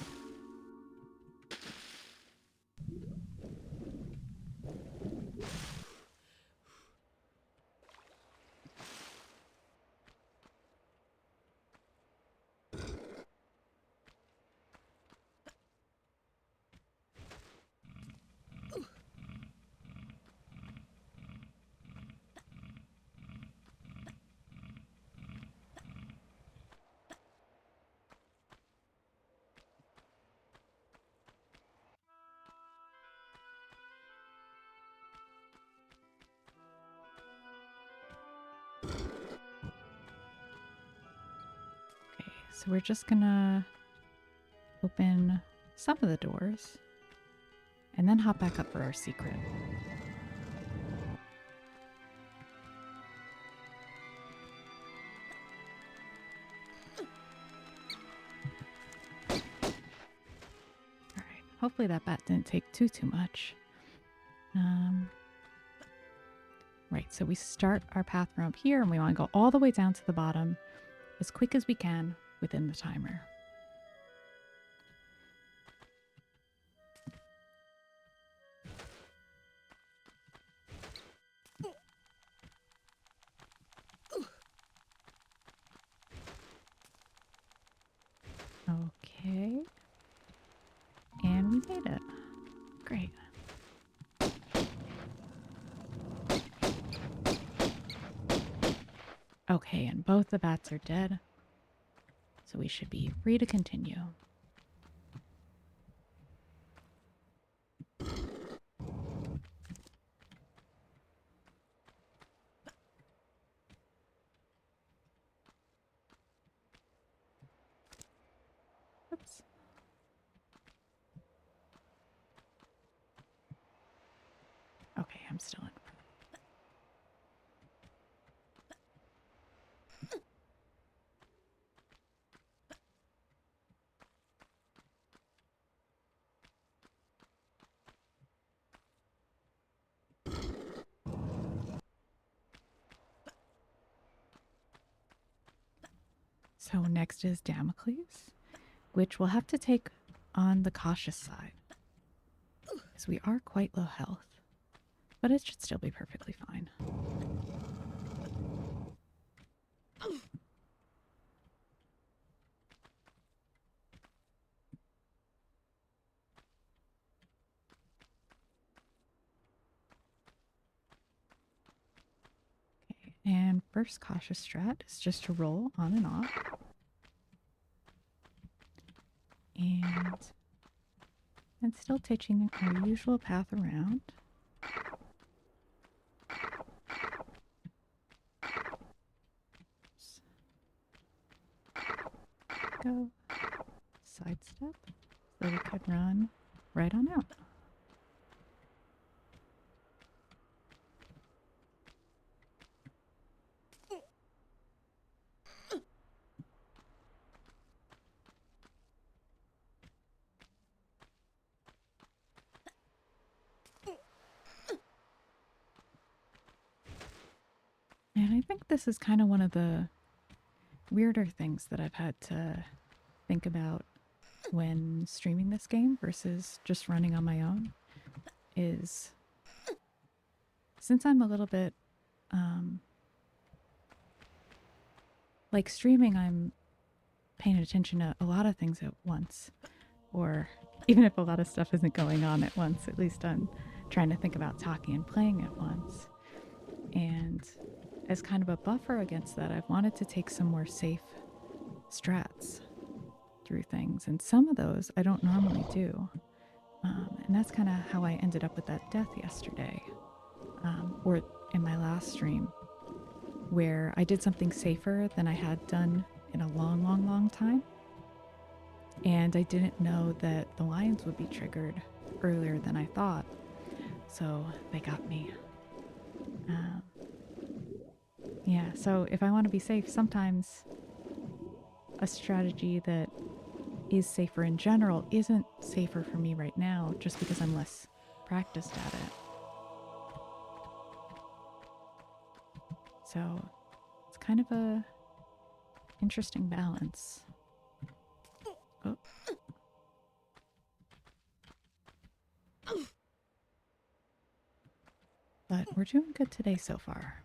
Okay, so we're just gonna open some of the doors and then hop back up for our secret. Alright, hopefully that bat didn't take too much. Right, so we start our path from up here and we want to go all the way down to the bottom as quick as we can within the timer. Okay. And we made it. Great. Okay, and both the bats are dead. So we should be free to continue. Oops. Okay, I'm still in. So next is Damocles, which we'll have to take on the cautious side, as we are quite low health, but it should still be perfectly fine. Okay, and first cautious strat is just to roll on and off. And still taking our usual path around. Go. Sidestep. So we could run right on out. And I think this is kind of one of the weirder things that I've had to think about when streaming this game versus just running on my own is since I'm a little bit like streaming, I'm paying attention to a lot of things at once, or even if a lot of stuff isn't going on at once, at least I'm trying to think about talking and playing at once. And as kind of a buffer against that, I've wanted to take some more safe strats through things, and some of those I don't normally do. And that's kind of how I ended up with that death yesterday, or in my last stream. where I did something safer than I had done in a long, long, long time. And I didn't know that the lions would be triggered earlier than I thought. So they got me. Um, yeah, so if I want to be safe, sometimes a strategy that is safer in general isn't safer for me right now just because I'm less practiced at it. So it's kind of a interesting balance. Oh. But we're doing good today so far.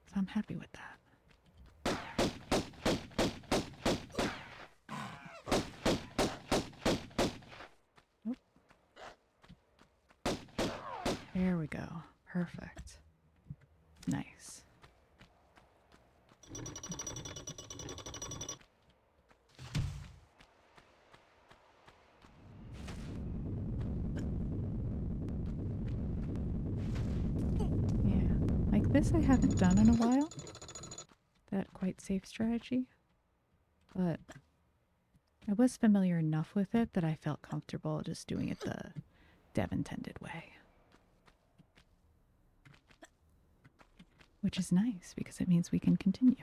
So I'm happy with that. Oh. There we go. Perfect. Nice. Yeah. Like this I haven't done in a while. That quite safe strategy. But I was familiar enough with it that I felt comfortable just doing it the dev intended way. Which is nice because it means we can continue.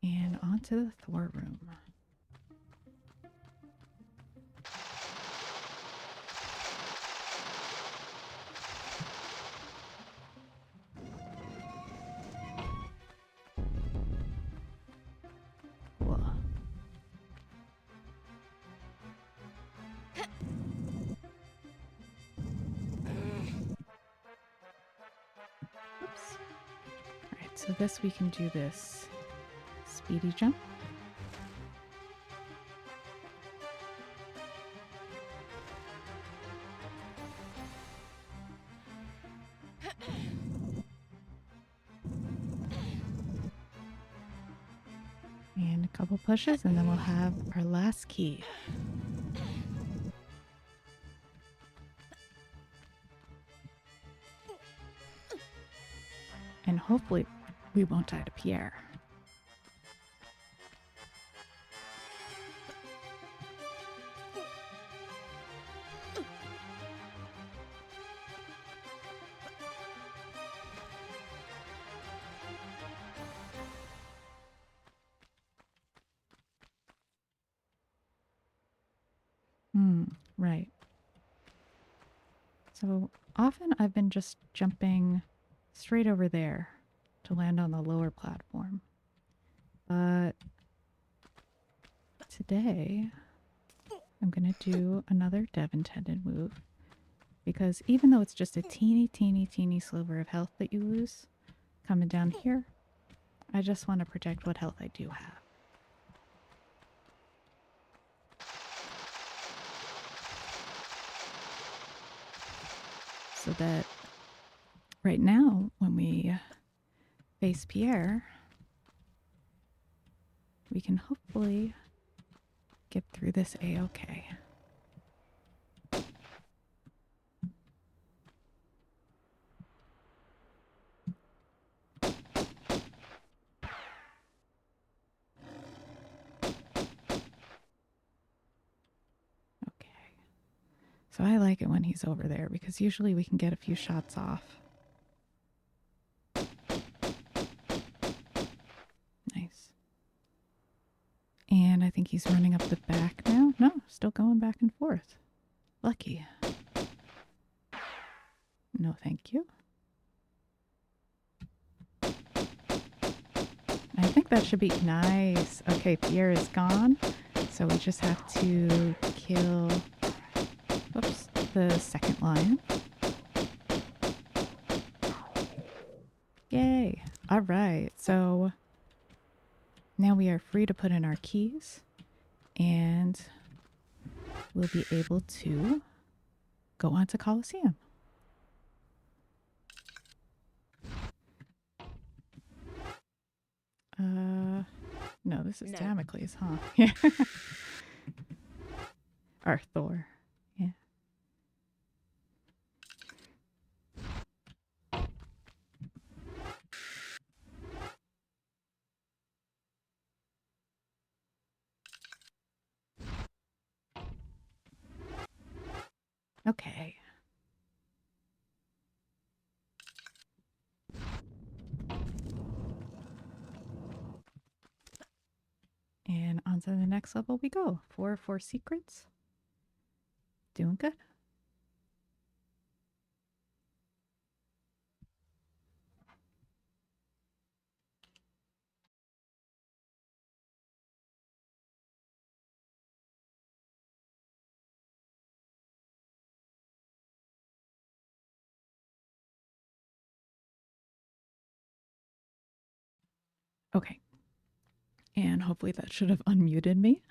And on to the Thor room. Cool. Oops. Alright, so this we can do this speedy jump. And a couple pushes, and then we'll have our last key. And hopefully we won't die to Pierre. Right. So often I've been just jumping straight over there to land on the lower platform. But today I'm going to do another dev intended move because even though it's just a teeny, teeny, teeny sliver of health that you lose coming down here, I just want to protect what health I do have. So that right now, when we face Pierre, we can hopefully get through this a-okay. Okay. So I like it when he's over there because usually we can get a few shots off. Nice. And I think he's running up the back now. No, still going back and forth. Lucky. No, thank you. I think that should be nice. Okay, Pierre is gone. So we just have to kill, whoops, the second lion. Yay. All right. So now we are free to put in our keys and we'll be able to go on to Colosseum. No, this is No. Damocles, huh? Yeah. Or Thor. Yeah. Okay. And on to the next level we go. 4 secrets. Doing good. Okay. And hopefully that should have unmuted me.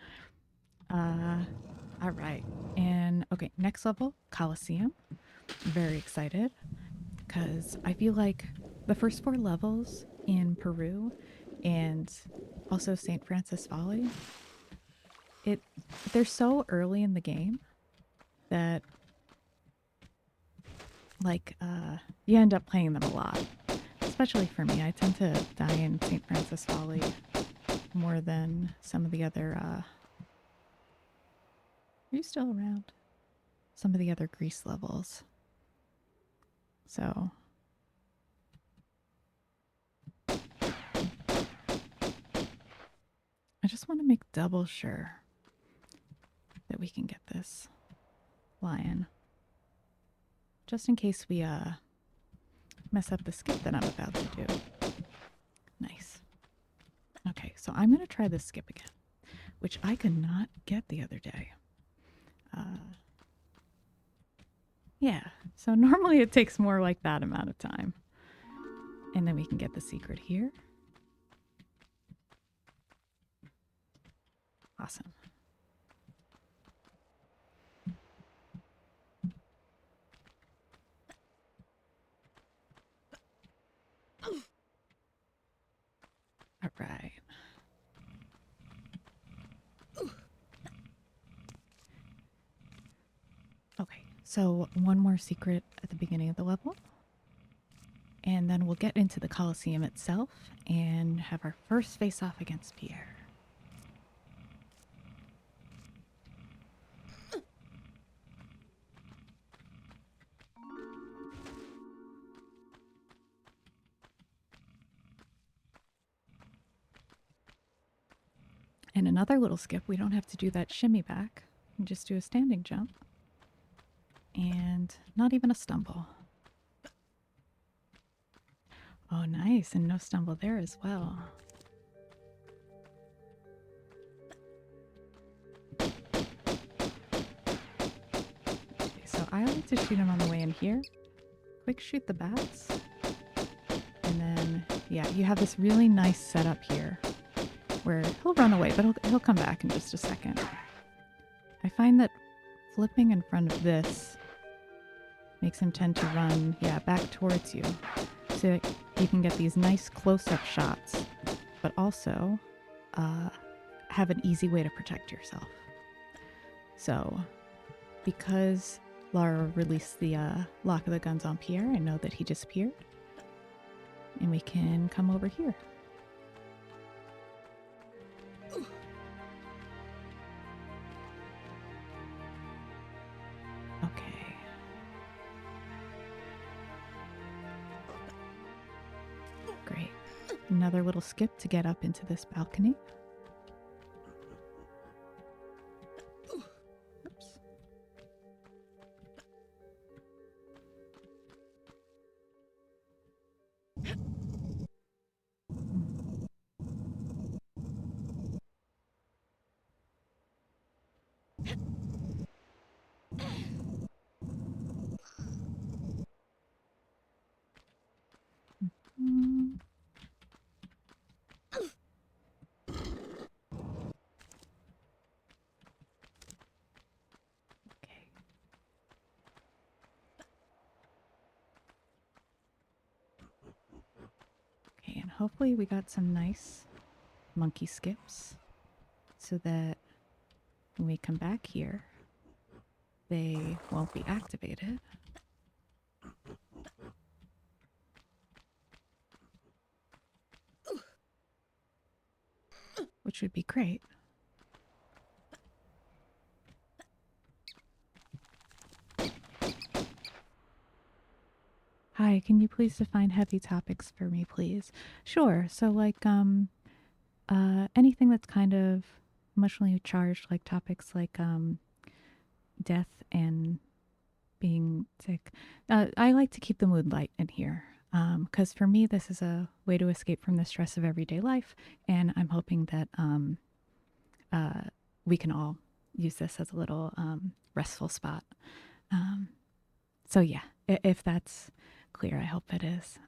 All right. And okay, next level, Coliseum. Very excited because I feel like the first 4 levels in Peru and also St. Francis Folly, they're so early in the game that like you end up playing them a lot. Especially for me, I tend to die in St. Francis Folly more than some of the other. Are you still around? Some of the other Grease levels. So I just want to make double sure that we can get this lion. Just in case we mess up the skip that I'm about to do. Nice. Okay, so I'm going to try this skip again, which I could not get the other day. Yeah, so normally it takes more like that amount of time. And then we can get the secret here. Awesome. All right. Okay, so one more secret at the beginning of the level. And then we'll get into the Colosseum itself and have our first face off against Pierre. And another little skip, we don't have to do that shimmy back. We just do a standing jump. And not even a stumble. Oh, nice. And no stumble there as well. Okay, so I like to shoot him on the way in here. Quick shoot the bats. And then, yeah, you have this really nice setup here where he'll run away, but he'll come back in just a second. I find that flipping in front of this makes him tend to run, yeah, back towards you. So you can get these nice close-up shots, but also have an easy way to protect yourself. So because Lara released the lock of the guns on Pierre, I know that he disappeared. And we can come over here. Okay. Great. Another little skip to get up into this balcony. Oops. Mm. Okay. Okay, and hopefully we got some nice monkey skips so that when we come back here, they won't be activated. Which would be great. Hi, can you please define heavy topics for me, please? Sure. So like anything that's kind of emotionally charged, like topics like death and being sick. I like to keep the mood light in here because for me, this is a way to escape from the stress of everyday life, and I'm hoping that uh, we can all use this as a little restful spot. Um, so yeah, if that's clear, I hope it is.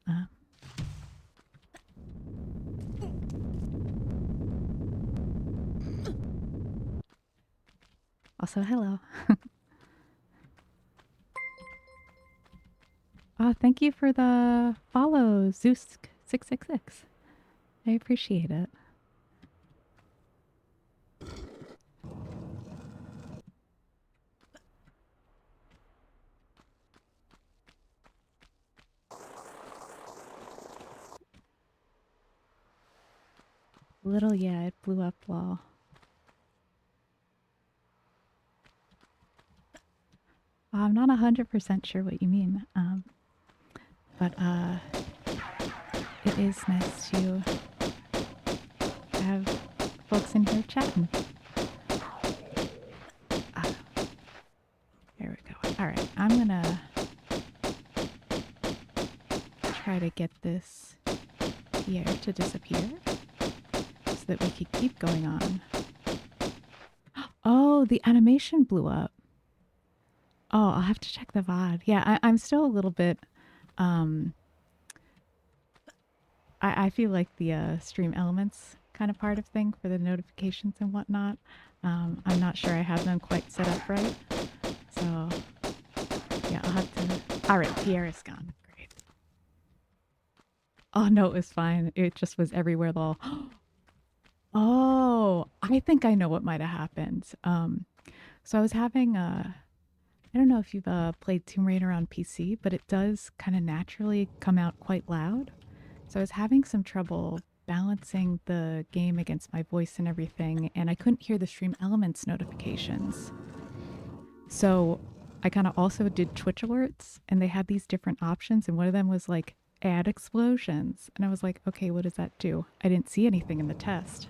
Also, hello. Oh, thank you for the follow, Zeus666. I appreciate it. Little, yeah, it blew up while. I'm not 100% sure what you mean, but it is nice to have folks in here chatting. Ah, there we go. All right, I'm gonna try to get this here to disappear so that we could keep going on. Oh, the animation blew up. Oh, I'll have to check the VOD. Yeah, I'm still a little bit. I feel like the stream elements kind of part of thing for the notifications and whatnot. I'm not sure I have them quite set up right. So, yeah, I'll have to. All right, Pierre is gone. Great. Oh, no, it was fine. It just was everywhere, though. Oh, I think I know what might have happened. So I was having I don't know if you've played Tomb Raider on PC, but it does kind of naturally come out quite loud. So I was having some trouble balancing the game against my voice and everything, and I couldn't hear the Stream Elements notifications. So I kind of also did Twitch alerts, and they had these different options, and one of them was like add explosions. And I was like, okay, what does that do? I didn't see anything in the test,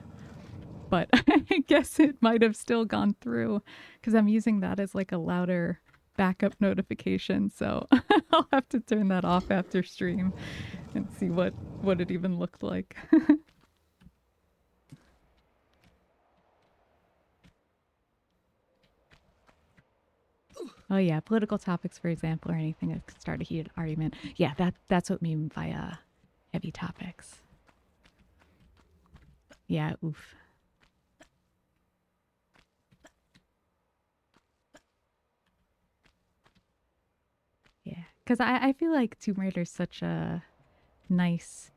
but I guess it might have still gone through because I'm using that as like a louder backup notification. So I'll have to turn that off after stream and see what it even looked like. Oh yeah, political topics, for example, or anything that could start a heated argument. Yeah, that's what we mean by heavy topics. Yeah, oof. Yeah, because I feel like Tomb Raider is such a nice,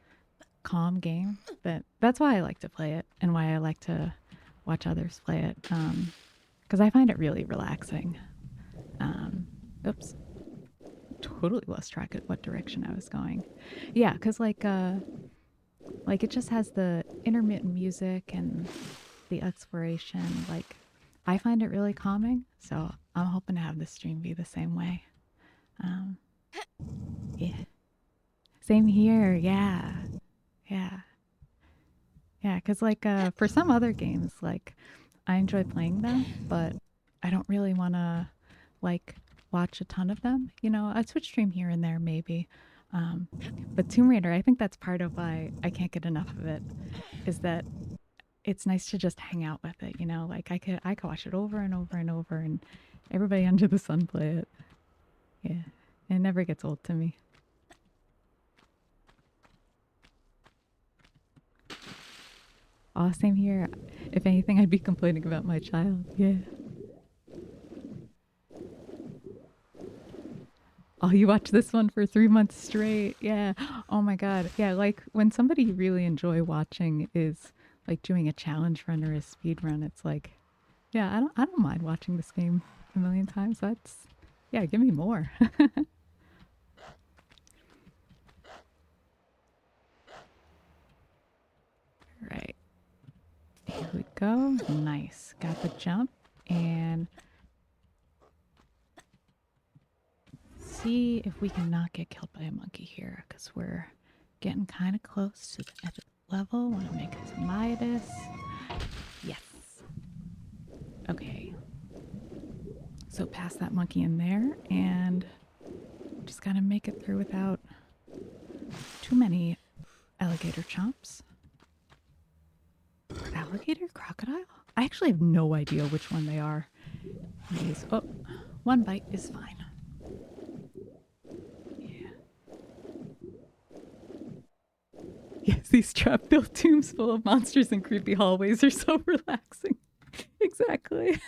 calm game that that's why I like to play it and why I like to watch others play it. Because I find it really relaxing. Oops, totally lost track of what direction I was going. Yeah, because like it just has the intermittent music and the exploration. Like I find it really calming. So I'm hoping to have the stream be the same way. Um, yeah. Same here. Yeah. Yeah. Yeah. Because like for some other games, like I enjoy playing them, but I don't really want to like watch a ton of them. You know, a Twitch stream here and there maybe. Um, but Tomb Raider, I think that's part of why I can't get enough of it. Is that it's nice to just hang out with it. You know, like I could watch it over and over and over, and everybody under the sun play it. Yeah, it never gets old to me. Oh, same here. If anything, I'd be complaining about my child. Yeah. Oh, you watch this one for 3 months straight. Yeah. Oh my God. Yeah. Like when somebody you really enjoy watching is like doing a challenge run or a speed run, it's like, yeah, I don't mind watching this game a million times. That's, yeah, give me more. Right. Here we go. Nice. Got the jump and see if we can not get killed by a monkey here because we're getting kind of close to the edge of the level. Want to make it to Midas. Yes. Okay. So pass that monkey in there and just gotta make it through without too many alligator chomps. Alligator? Crocodile? I actually have no idea which one they are. These. Oh, one bite is fine. Yeah. Yes, these trap-filled tombs full of monsters and creepy hallways are so relaxing. Exactly.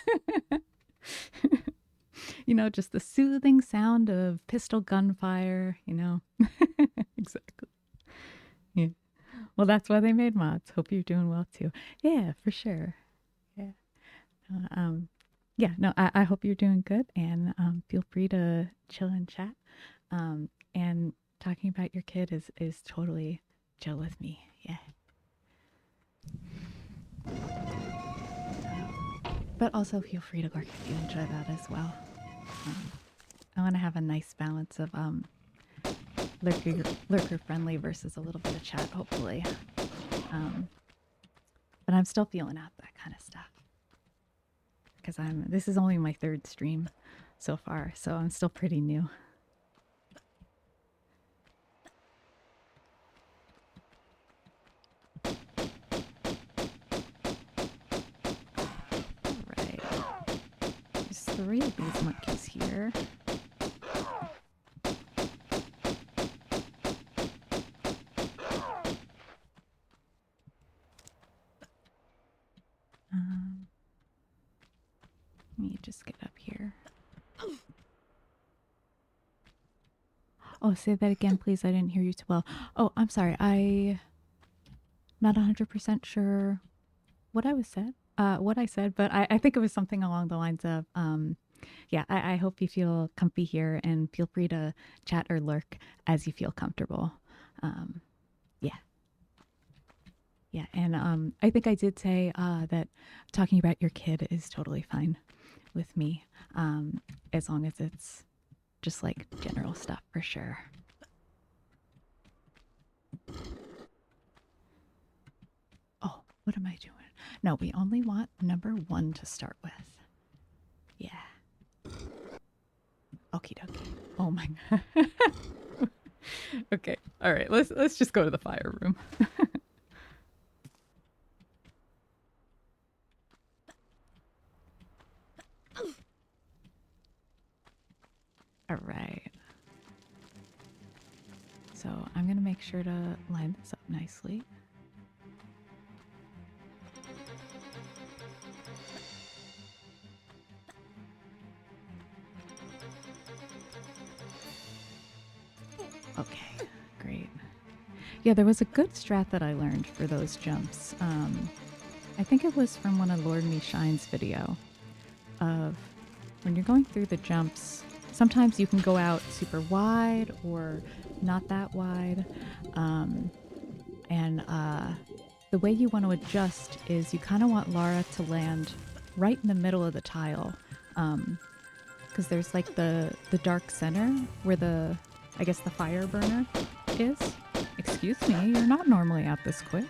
You know, just the soothing sound of pistol gunfire, you know. Exactly. Yeah. Well, that's why they made mods. Hope you're doing well too. Yeah, for sure. Yeah. Uh, um, yeah, no, I hope you're doing good and feel free to chill and chat. And talking about your kid is totally chill with me. Yeah. But also feel free to lurk if you enjoy that as well. Um, I want to have a nice balance of lurker friendly versus a little bit of chat, hopefully. Um, but I'm still feeling out that kind of stuff because this is only my third stream so far, so I'm still pretty new. Right, there's 3 of these monkeys here. Let me just get up here. Oh, say that again, please. I didn't hear you too well. Oh, I'm sorry. I not 100% sure what I said, but I think it was something along the lines of, yeah, I hope you feel comfy here and feel free to chat or lurk as you feel comfortable. Yeah. Yeah. And I think I did say that talking about your kid is totally fine with me, as long as it's just like general stuff for sure. Oh, what am I doing? No, we only want number 1 to start with. Yeah. Okie dokie. Oh my god. Okay. All right. Let's just go to the fire room. All right. So I'm gonna make sure to line this up nicely. Okay, great. Yeah, there was a good strat that I learned for those jumps. I think it was from one of Lord Me Shine's video of when you're going through the jumps, sometimes you can go out super wide or not that wide. And the way you want to adjust is you kind of want Lara to land right in the middle of the tile. Because there's like the dark center where I guess the fire burner is. Excuse me, you're not normally out this quick.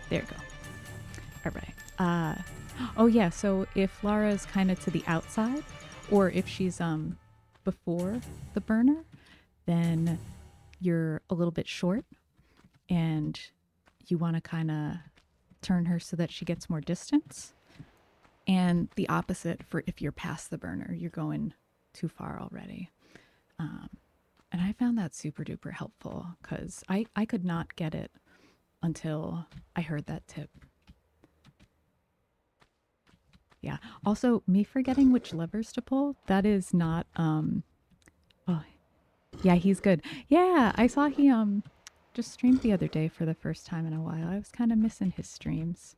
There you go. All right. Oh yeah, so if Lara's kind of to the outside, or if she's before the burner, then you're a little bit short, and you want to kind of turn her so that she gets more distance. And the opposite for if you're past the burner, you're going too far already. And I found that super duper helpful because I could not get it until I heard that tip. Yeah. Also, me forgetting which levers to pull, that is not oh, yeah, he's good. Yeah, I saw just streamed the other day for the first time in a while. I was kind of missing his streams.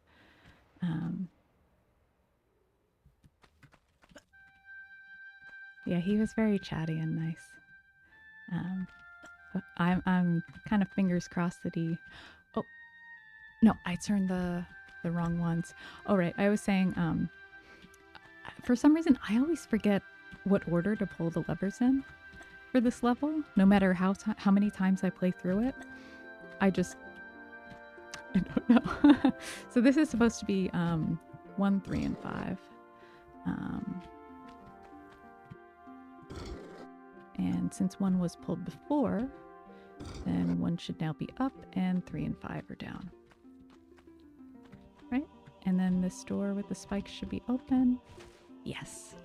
Yeah, he was very chatty and nice. I'm kind of fingers crossed that he. Oh no, I turned the wrong ones. Oh right, I was saying. For some reason, I always forget what order to pull the levers in for this level. No matter how many times I play through it, I don't know. So this is supposed to be 1, 3, and 5. And since 1 was pulled before, then 1 should now be up and 3 and 5 are down. Right? And then this door with the spikes should be open. Yes.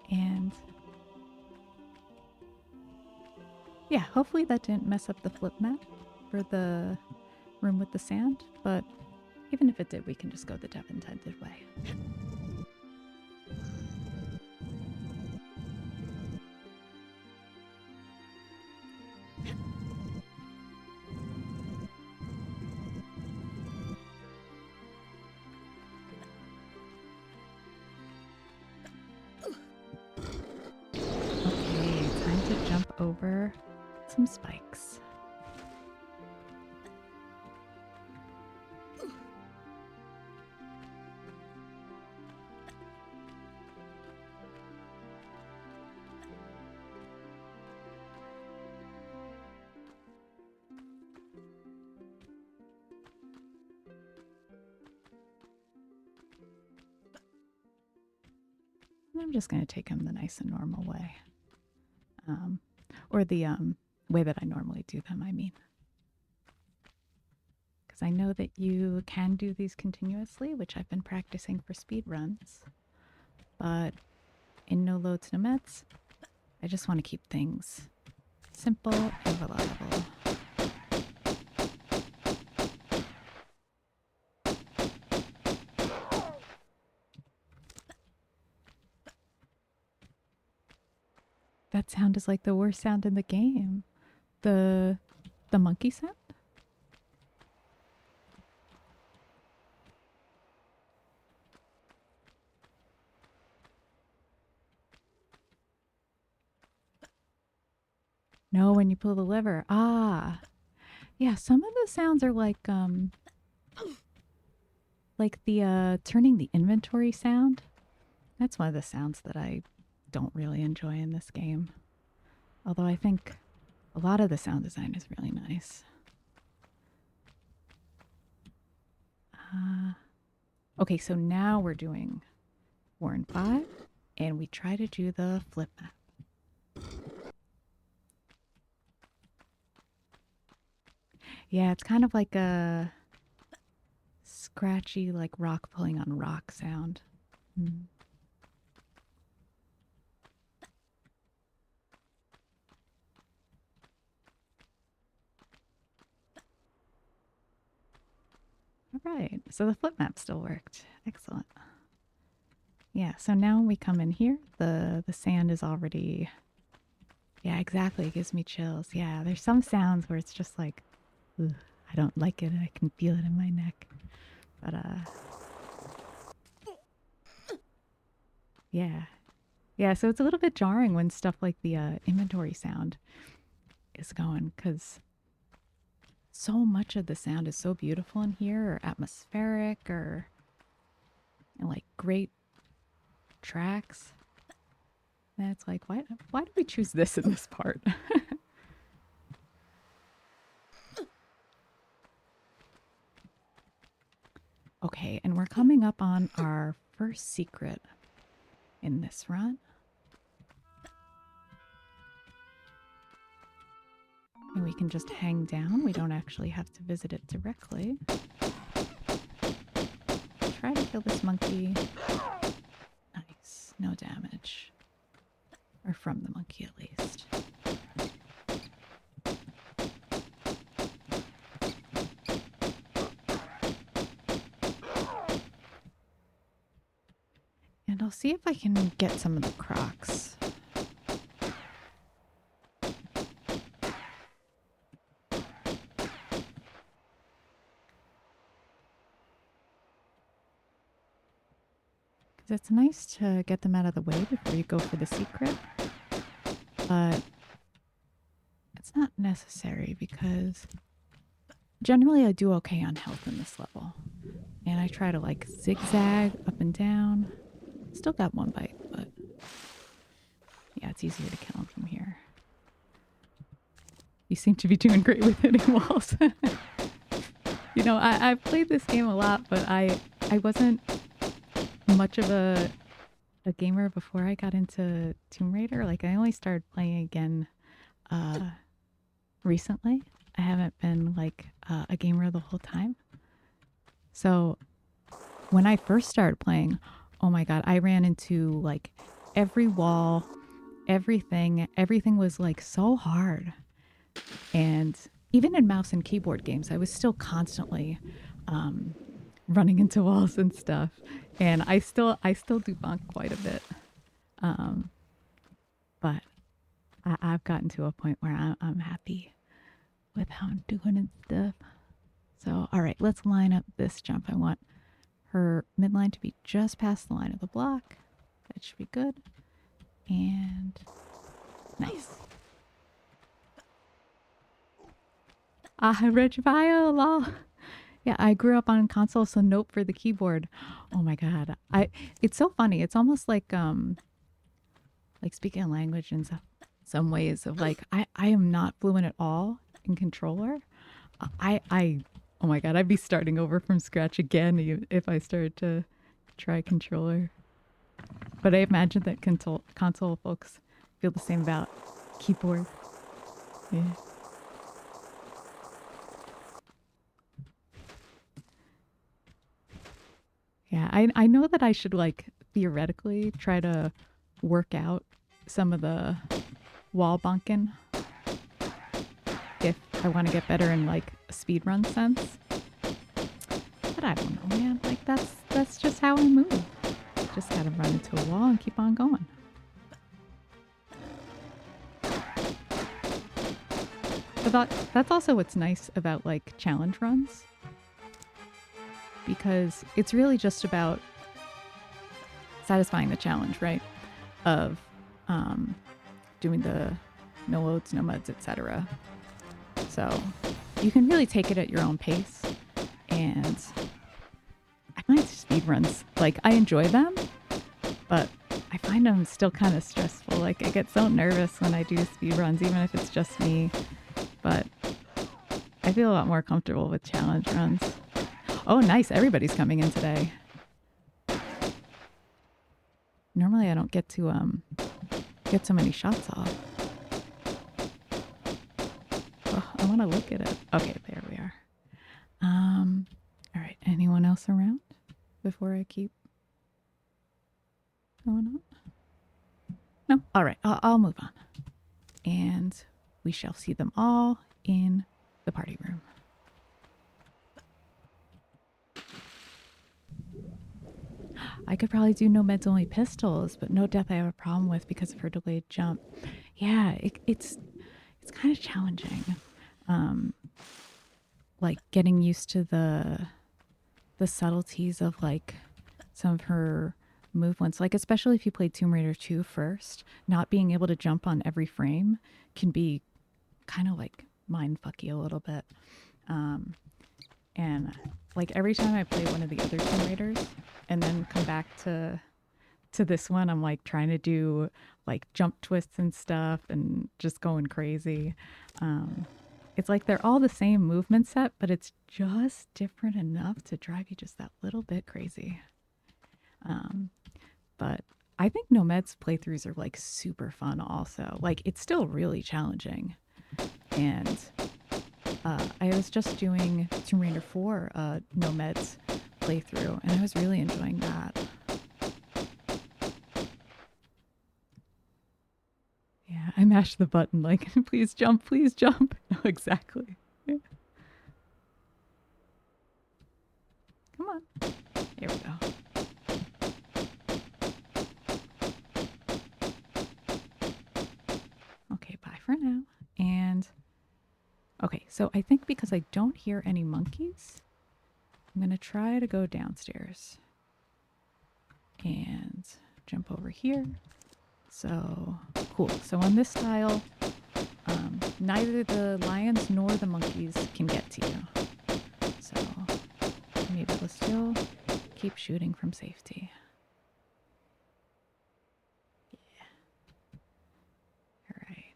And yeah, hopefully that didn't mess up the flip map for the room with the sand, but even if it did, we can just go the Dev intended way. Okay, time to jump over some spikes. I'm just going to take him the nice and normal way. Or the way that I normally do them, I mean. Because I know that you can do these continuously, which I've been practicing for speed runs. But in no loads, no meds, I just want to keep things simple and reliable. That sound is like the worst sound in the game. The monkey sound? No, when you pull the lever. Ah. Yeah, some of the sounds are like the turning the inventory sound. That's one of the sounds that I don't really enjoy in this game. Although I think a lot of the sound design is really nice. Okay, so now we're doing 4 and 5, and we try to do the flip map. Yeah, it's kind of like a scratchy, like rock pulling on rock sound. Mm. All right, so the flip map still worked. Excellent. Yeah, so now when we come in here, the sand is already... Yeah, exactly. It gives me chills. Yeah, there's some sounds where it's just like, ugh, I don't like it. I can feel it in my neck. But, yeah. Yeah, so it's a little bit jarring when stuff like the inventory sound is going, because so much of the sound is so beautiful in here, or atmospheric, or like great tracks. And it's like, why did we choose this in this part? Okay, and we're coming up on our first secret in this run. And we can just hang down. We don't actually have to visit it directly. Try to kill this monkey. Nice. No damage. Or from the monkey, at least. And And I'll see if I can get some of the Crocs. Because it's nice to get them out of the way before you go for the secret. But it's not necessary because generally I do okay on health in this level. And I try to like zigzag up and down. Still got one bite, but yeah, it's easier to kill him from here. You seem to be doing great with hitting walls. You know, I've played this game a lot, but I wasn't much of a gamer before I got into Tomb Raider. Like I only started playing again recently. I haven't been like a gamer the whole time. So when I first started playing, oh my god, I ran into like every wall, everything was like so hard. And even in mouse and keyboard games, I was still constantly running into walls and stuff. And I still do bonk quite a bit. But I've gotten to a point where I'm happy with how I'm doing and stuff. So, all right, let's line up this jump. I want her midline to be just past the line of the block. That should be good. And nice. Regivio, lol. Yeah, I grew up on console, so nope for the keyboard. Oh my god. It's so funny. It's almost like speaking a language in some ways of like I am not fluent at all in controller. Oh my god, I'd be starting over from scratch again if I started to try controller. But I imagine that console folks feel the same about keyboard. Yeah. Yeah, I know that I should like theoretically try to work out some of the wall bunking if I want to get better in like a speedrun sense. But I don't know, man. Like that's just how I move. Just gotta run into a wall and keep on going. But that's also what's nice about like challenge runs. Because it's really just about satisfying the challenge, right? Of doing the no loads, no muds, etc. So you can really take it at your own pace. And I find speedruns, like I enjoy them, but I find them still kind of stressful. Like I get so nervous when I do speedruns, even if it's just me. But I feel a lot more comfortable with challenge runs. Oh, nice. Everybody's coming in today. Normally I don't get to get so many shots off. Oh, I want to look at it. Okay, there we are. All right. Anyone else around before I keep going on? No? All right. I'll move on. And we shall see them all in the party room. I could probably do no meds, only pistols, but no death I have a problem with because of her delayed jump. Yeah, it's kind of challenging. Like getting used to the subtleties of like some of her movements. Like especially if you played Tomb Raider 2 first, not being able to jump on every frame can be kind of like mindfucky a little bit. And like every time I play one of the other Tomb Raiders and then come back to this one, I'm like trying to do like jump twists and stuff and just going crazy. It's like they're all the same movement set, but it's just different enough to drive you just that little bit crazy. But I think No Meds playthroughs are like super fun also. Like it's still really challenging. And I was just doing Tomb Raider 4 No Meds playthrough, and I was really enjoying that. Yeah, I mashed the button like, please jump, please jump. No, exactly. Yeah. Come on. There we go. now. And okay, so I think because I don't hear any monkeys, I'm gonna try to go downstairs and jump over here. So cool. So on this tile, neither the lions nor the monkeys can get to you. So I'm able to still keep shooting from safety. Yeah. All right.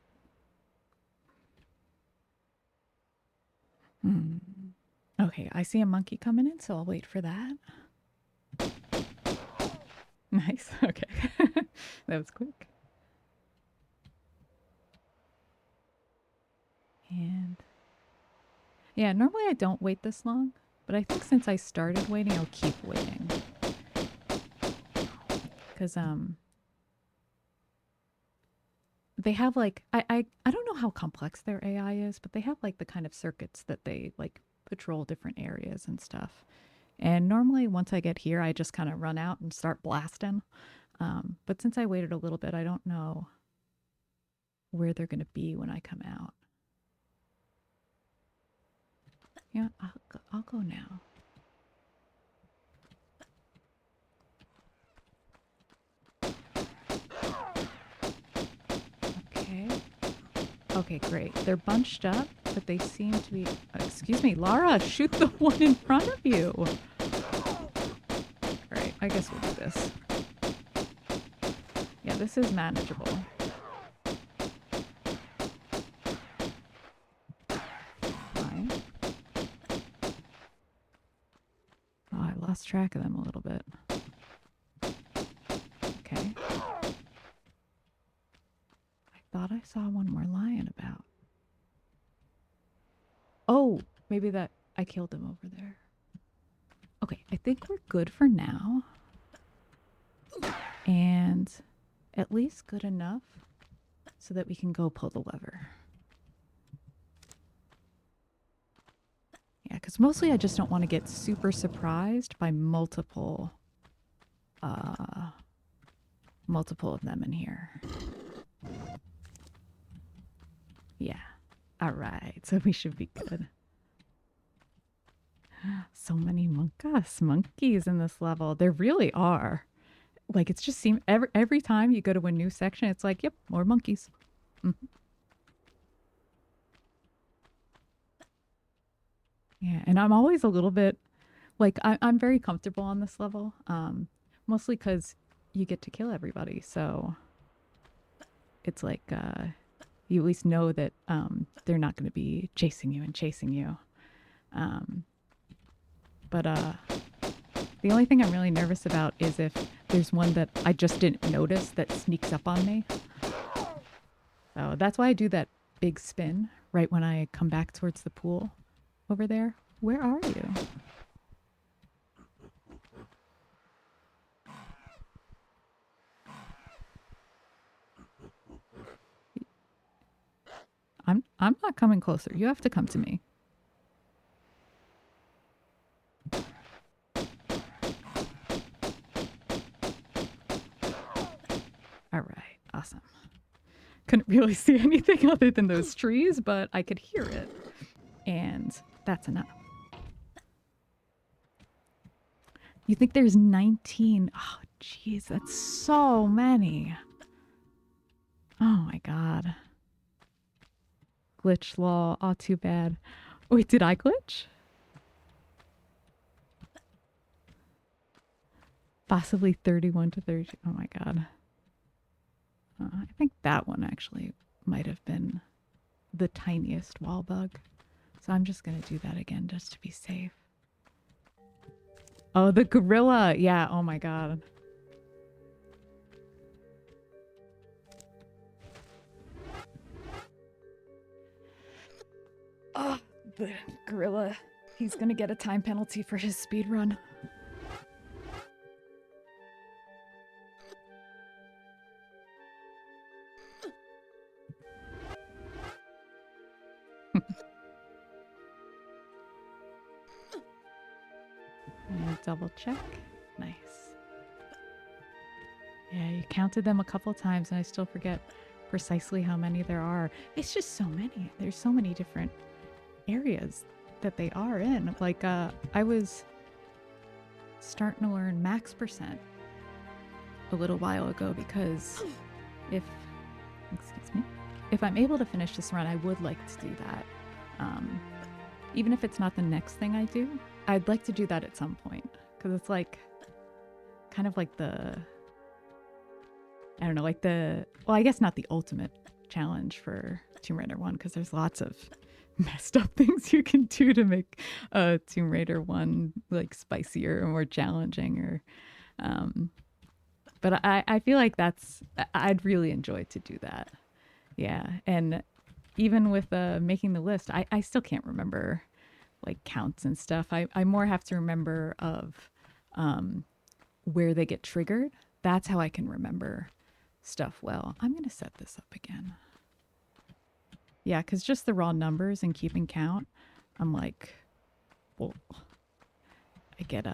Okay, I see a monkey coming in, so I'll wait for that. Nice. Okay. That was quick. And yeah, normally I don't wait this long, but I think since I started waiting, I'll keep waiting. Cuz they have like I don't know how complex their AI is, but they have like the kind of circuits that they like patrol different areas and stuff. And normally once I get here, I just kind of run out and start blasting. But since I waited a little bit, I don't know where they're going to be when I come out. Yeah, I'll go now. Okay. Okay, great. They're bunched up, but they seem to be... excuse me, Lara, shoot the one in front of you. All right, I guess we'll do this. Yeah, this is manageable. Fine. Oh, I lost track of them a little bit. Okay. I thought I saw one more lion about. Oh, maybe that I killed him over there. Okay, I think we're good for now. And at least good enough so that we can go pull the lever. Yeah, because mostly I just don't want to get super surprised by multiple of them in here. Yeah. All right, so we should be good. So many monkeys in this level. There really are. Like it's just seem every time you go to a new section, it's like, yep, more monkeys. Mm-hmm. Yeah, and I'm always a little bit like I'm very comfortable on this level, mostly because you get to kill everybody. So it's like you at least know that they're not going to be chasing you and chasing you. But the only thing I'm really nervous about is if there's one that I just didn't notice that sneaks up on me. So that's why I do that big spin right when I come back towards the pool over there. Where are you? I'm not coming closer. You have to come to me. All right, awesome. Couldn't really see anything other than those trees, but I could hear it. And that's enough. You think there's 19? Oh, jeez, that's so many. Oh my god. Glitch law. Oh, too bad. Wait, did I glitch? Possibly 31 to 32. Oh my god. I think that one actually might have been the tiniest wall bug. So I'm just going to do that again just to be safe. Oh, the gorilla. Yeah, oh my god. Oh, the gorilla. He's going to get a time penalty for his speed run. And double check. Nice. Yeah, you counted them a couple times and I still forget precisely how many there are. It's just so many. There's so many different areas that they are in. Like, I was starting to learn max percent a little while ago because if, excuse me, if I'm able to finish this run, I would like to do that. Even if it's not the next thing I do, I'd like to do that at some point because it's like kind of like the, I don't know, like the, well, I guess not the ultimate challenge for Tomb Raider 1 because there's lots of messed up things you can do to make Tomb Raider 1 like spicier or more challenging or but I feel like that's, I'd really enjoy to do that. Yeah. And even with making the list, I still can't remember like counts and stuff. I more have to remember of where they get triggered. That's how I can remember stuff well. I'm going to set this up again. Yeah, because just the raw numbers and keeping count, I'm like, well, I get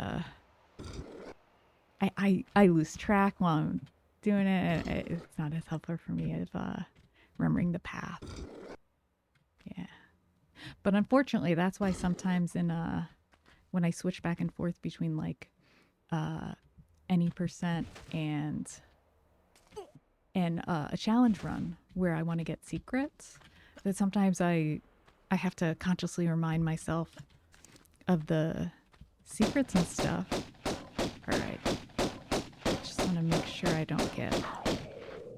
I lose track while I'm doing it. It's not as helpful for me as remembering the path. Yeah. But unfortunately, that's why sometimes in when I switch back and forth between like any percent and a challenge run where I want to get secrets, that sometimes I have to consciously remind myself of the secrets and stuff. All right. Just want to make sure I don't get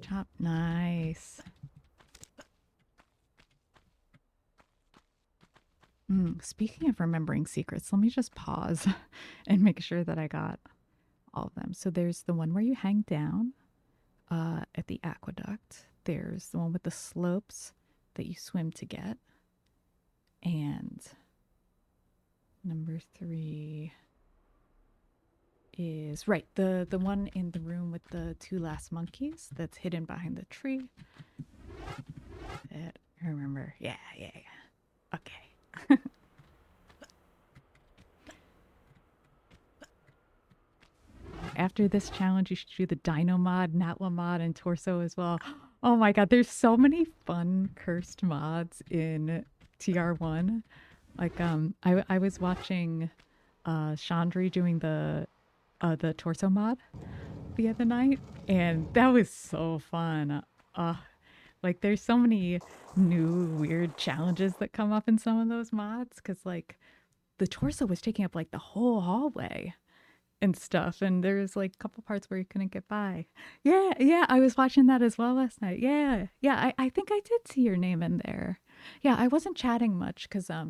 chopped. Nice. Speaking of remembering secrets, let me just pause and make sure that I got all of them. So there's the one where you hang down at the aqueduct. There's the one with the slopes that you swim to get. And number 3 is, right, the one in the room with the 2 last monkeys that's hidden behind the tree. That, I remember. Yeah. Okay. After this challenge, you should do the Dino mod, Natla mod, and Torso as well. Oh my god, there's so many fun cursed mods in TR1. Like, I was watching Chandri doing the Torso mod the other night, and that was so fun. Like, there's so many new weird challenges that come up in some of those mods, because, like, the Torso was taking up, like, the whole hallway and stuff, and there's like a couple parts where you couldn't get by. Yeah, I was watching that as well last night. Yeah, I think I did see your name in there. Yeah, I wasn't chatting much because I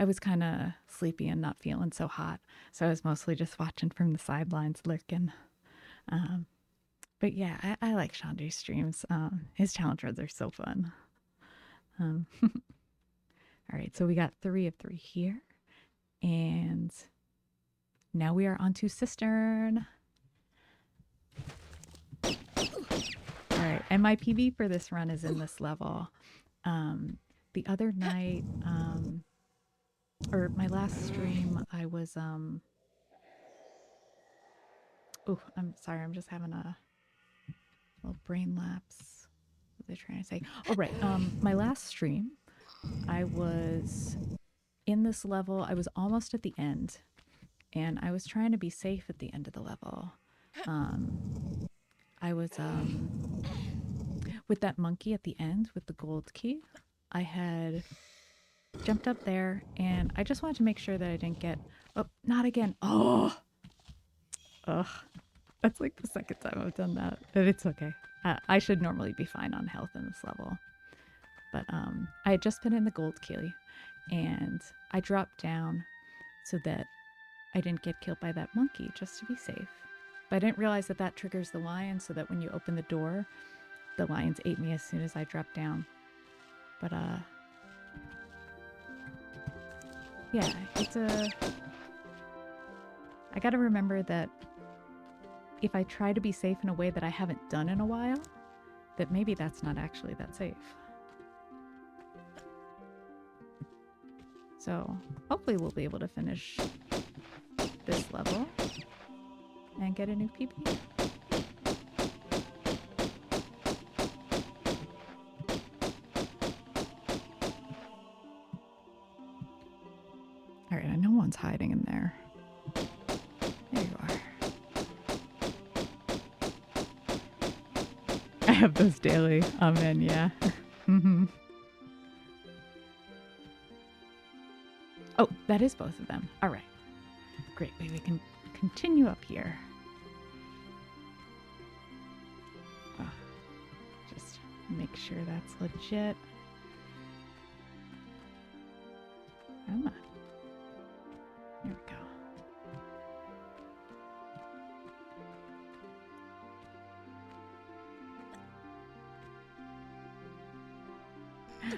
was kind of sleepy and not feeling so hot, so I was mostly just watching from the sidelines, lurking. But yeah, I like Chandri's streams. His challenge runs are so fun. All right, so we got 3 of 3 here, and now we are on to Cistern. All right, and my PB for this run is in this level. The other night, or my last stream, I was, oh, I'm sorry, I'm just having a little brain lapse. What was I trying to say? Oh, right, my last stream, I was in this level. I was almost at the end, and I was trying to be safe at the end of the level. I was with that monkey at the end with the gold key. I had jumped up there, and I just wanted to make sure that I didn't get, oh, not again. Oh, ugh, that's like the second time I've done that, but it's okay. I should normally be fine on health in this level, but I had just been in the gold key, and I dropped down so that I didn't get killed by that monkey, just to be safe. But I didn't realize that that triggers the lion, so that when you open the door, the lions ate me as soon as I dropped down. But yeah, it's I gotta remember that if I try to be safe in a way that I haven't done in a while, that maybe that's not actually that safe. So hopefully we'll be able to finish this level and get a new PB. All right, no one's hiding in there. There you are. I have those daily. Amen, yeah. Mm-hmm. Oh, that is both of them. All right. Great. We can continue up here. Oh, just make sure that's legit. Come on. There we go.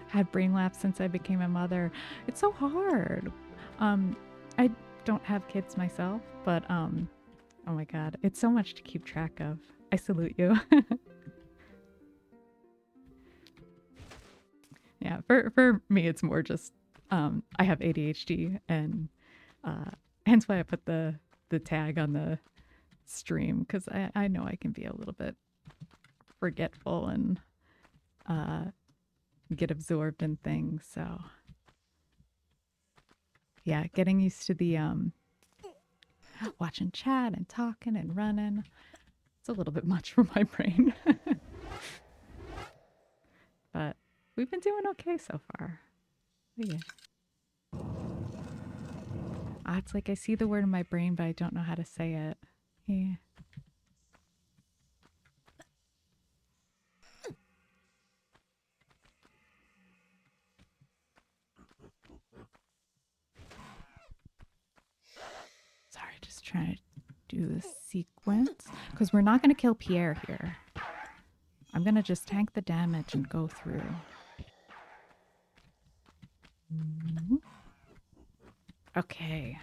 Had brain lapse since I became a mother. It's so hard. I don't have kids myself, but oh my god, it's so much to keep track of. I salute you. Yeah, for me, it's more just I have ADHD, and hence why I put the tag on the stream, because I know I can be a little bit forgetful and get absorbed in things. So yeah, getting used to the watching chat and talking and running. It's a little bit much for my brain. But we've been doing okay so far. But yeah. It's like I see the word in my brain, but I don't know how to say it. Yeah. Sorry, just trying to do the sequence. Because we're not going to kill Pierre here. I'm going to just tank the damage and go through. Okay.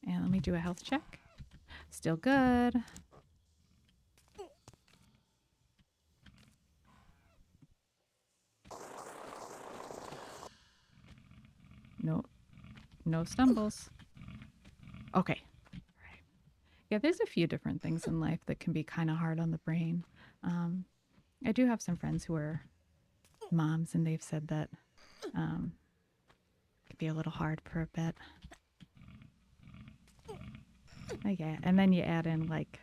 And let me do a health check. Still good. No stumbles. Okay. Right. Yeah, there's a few different things in life that can be kind of hard on the brain. I do have some friends who are moms, and they've said that it could be a little hard for a bit. Yeah, and then you add in, like,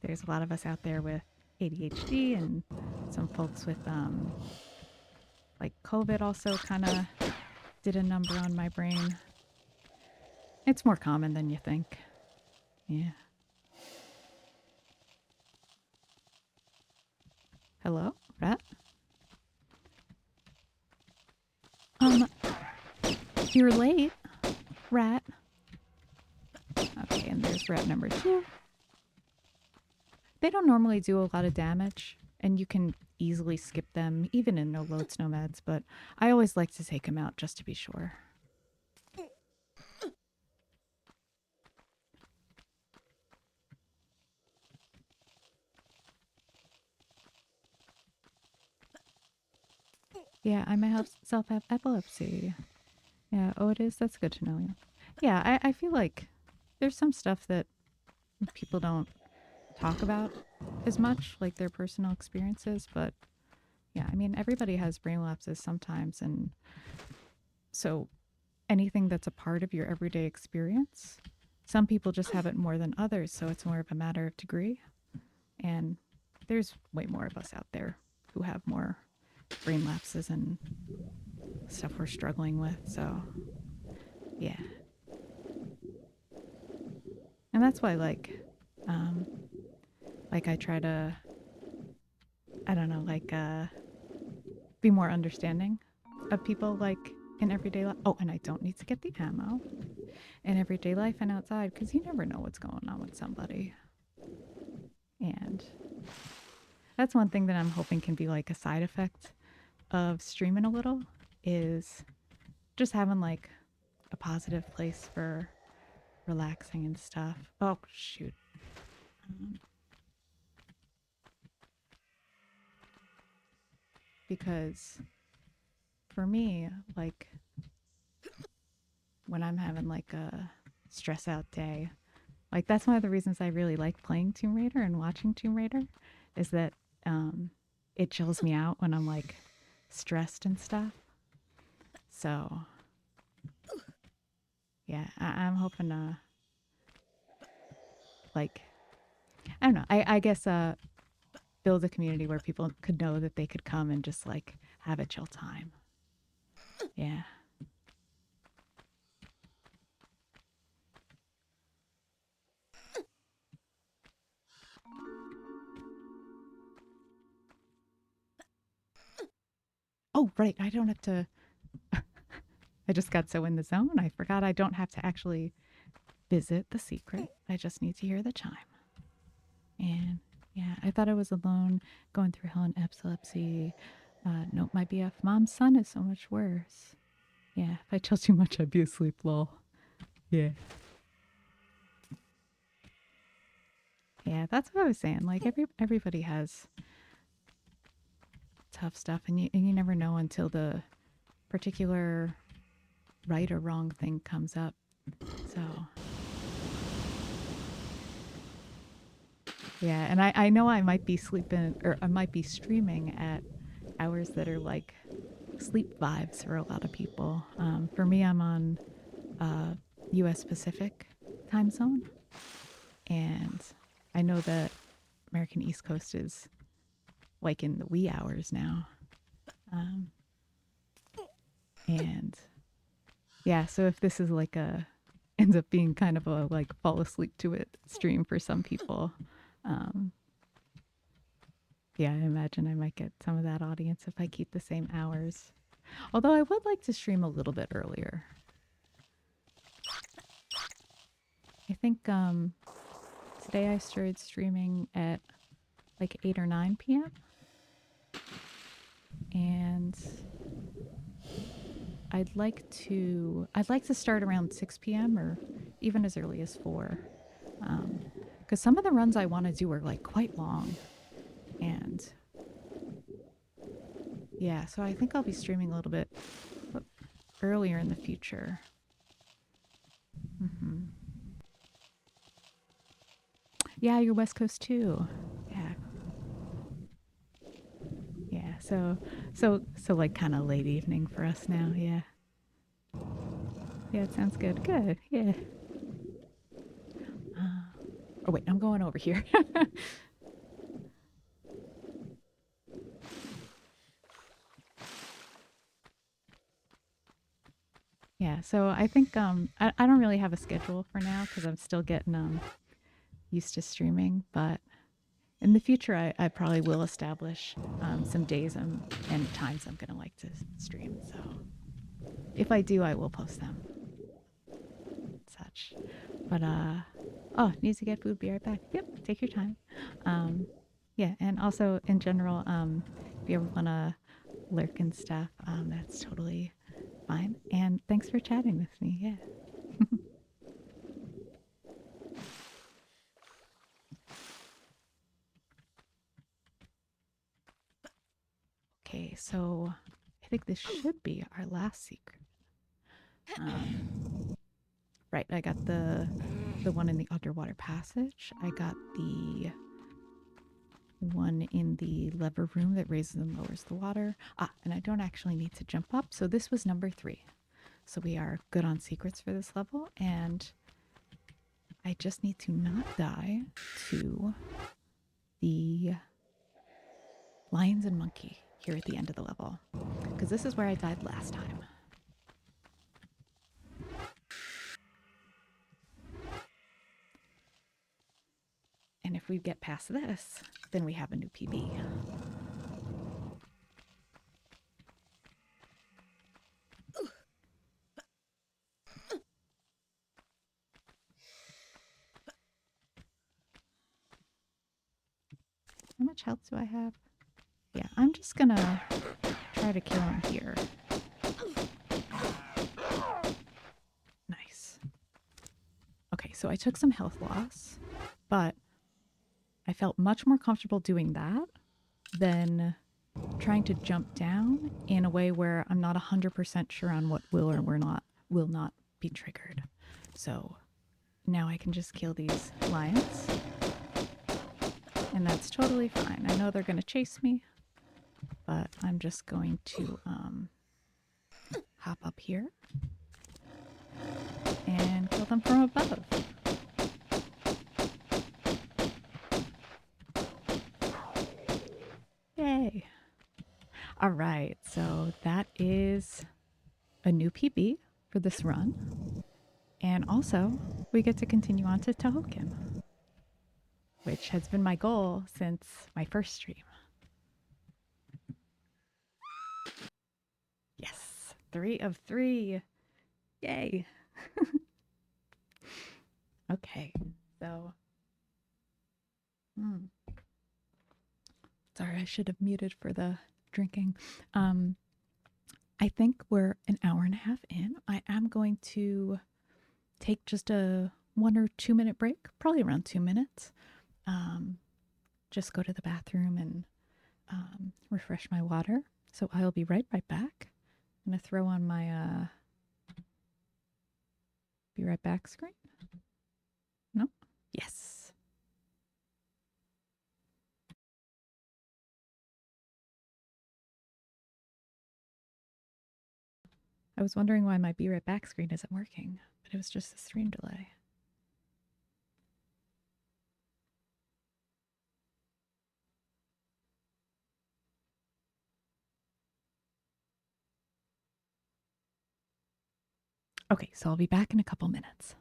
there's a lot of us out there with ADHD, and some folks with like COVID also kind of did a number on my brain. It's more common than you think. Yeah. Hello, Rat? You're late, Rat. Okay, and there's rat number 2. They don't normally do a lot of damage, and you can easily skip them, even in no loads, no meds, but I always like to take them out just to be sure. Yeah, I myself have epilepsy. Yeah, oh, it is? That's good to know. Yeah, I feel like there's some stuff that people don't talk about as much, like their personal experiences, but yeah, I mean, everybody has brain lapses sometimes, and so anything that's a part of your everyday experience, some people just have it more than others, so it's more of a matter of degree. And there's way more of us out there who have more brain lapses and stuff we're struggling with, so yeah. And that's why, like I try to, I don't know, like be more understanding of people, like in everyday life. Oh, and I don't need to get the ammo in everyday life and outside, because you never know what's going on with somebody. And that's one thing that I'm hoping can be like a side effect of streaming a little, is just having like a positive place for relaxing and stuff. Oh, shoot. Because for me, like when I'm having like a stress out day, like that's one of the reasons I really like playing Tomb Raider and watching Tomb Raider, is that it chills me out when I'm like stressed and stuff. So Yeah, I'm hoping, like, I don't know. I guess build a community where people could know that they could come and just like have a chill time. Yeah. Oh, right. I don't have to. I just got so in the zone. I forgot I don't have to actually visit the secret. I just need to hear the chime. And yeah, I thought I was alone going through hell and epilepsy. Nope, my BF mom's son is so much worse. Yeah, if I chill too much, I'd be asleep, lol. Yeah. Yeah, that's what I was saying. Like everybody has tough stuff, and you never know until the particular right or wrong thing comes up. So yeah, and I know I might be sleeping or I might be streaming at hours that are like sleep vibes for a lot of people. For me, I'm on U.S. Pacific time zone, and I know that American East Coast is like in the wee hours now. Um, and yeah, so if this is like a ends up being kind of a like fall asleep to it stream for some people, um, yeah, I imagine I might get some of that audience if I keep the same hours. Although I would like to stream a little bit earlier. I think today I started streaming at like 8 or 9 p.m. And I'd like to start around 6 p.m. or even as early as 4. Because some of the runs I want to do are like quite long. And yeah, so I think I'll be streaming a little bit earlier in the future. Hmm. Yeah, you're West Coast too. Yeah. Yeah. So like kind of late evening for us now. Yeah. Yeah, it sounds good. Good. Yeah. Oh wait, I'm going over here. Yeah, so I think I don't really have a schedule for now because I'm still getting used to streaming, but in the future I probably will establish some days and times I'm gonna like to stream. So if I do, I will post them. Such, but oh, needs to get food. Be right back. Yep, take your time. Um, yeah, and also in general, if you ever wanna lurk and stuff, that's totally fine. And thanks for chatting with me. Yeah. Okay, so I think this should be our last secret. Right, I got the one in the underwater passage. I got the one in the lever room that raises and lowers the water. Ah, and I don't actually need to jump up. So this was number 3. So we are good on secrets for this level, and I just need to not die to the lions and monkey here at the end of the level, because this is where I died last time. And if we get past this, then we have a new PB. How much health do I have? Yeah, I'm just gonna try to kill him here. Nice. Okay, so I took some health loss, but I felt much more comfortable doing that than trying to jump down in a way where I'm not 100% sure on what will or will not be triggered. So now I can just kill these lions, and that's totally fine. I know they're gonna chase me, but I'm just going to hop up here. and kill them from above. Yay. All right, so that is a new PB for this run. And also, we get to continue on to Tohokin, which has been my goal since my first stream. Yes, 3 of 3. Yay. Okay, so. Sorry, I should have muted for the drinking. I think we're an hour and a half in. I am going to take just a 1 or 2 minute break, probably around 2 minutes. Just go to the bathroom and refresh my water. So I'll be right back. I'm gonna throw on my be right back screen. No? Yes. I was wondering why my be right back screen isn't working, but it was just a stream delay. Okay, so I'll be back in a couple minutes.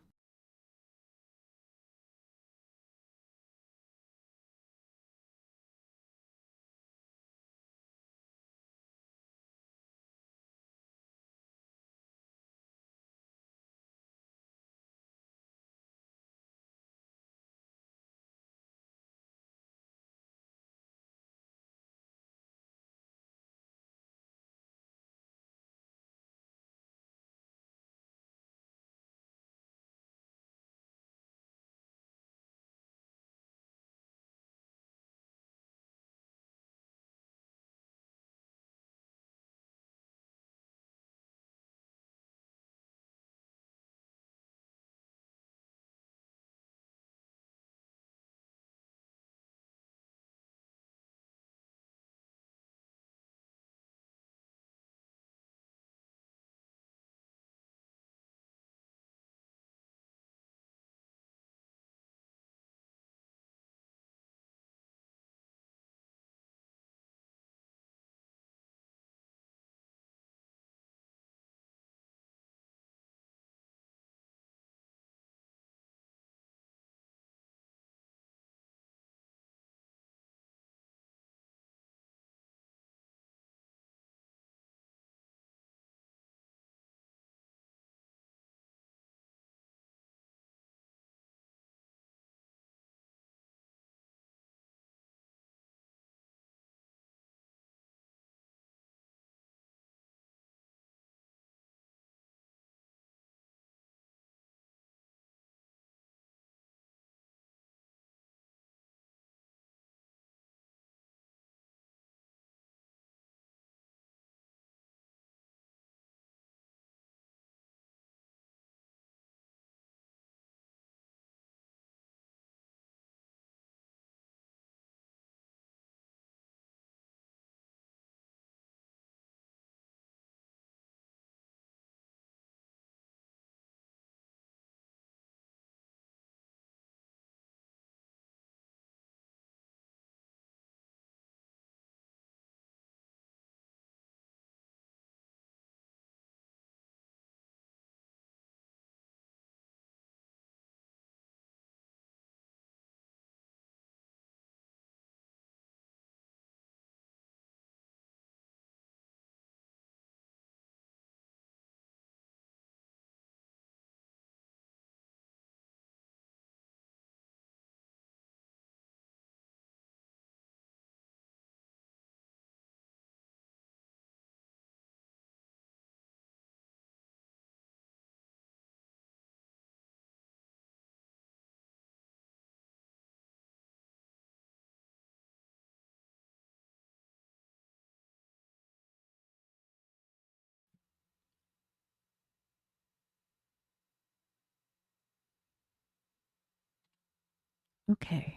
Okay,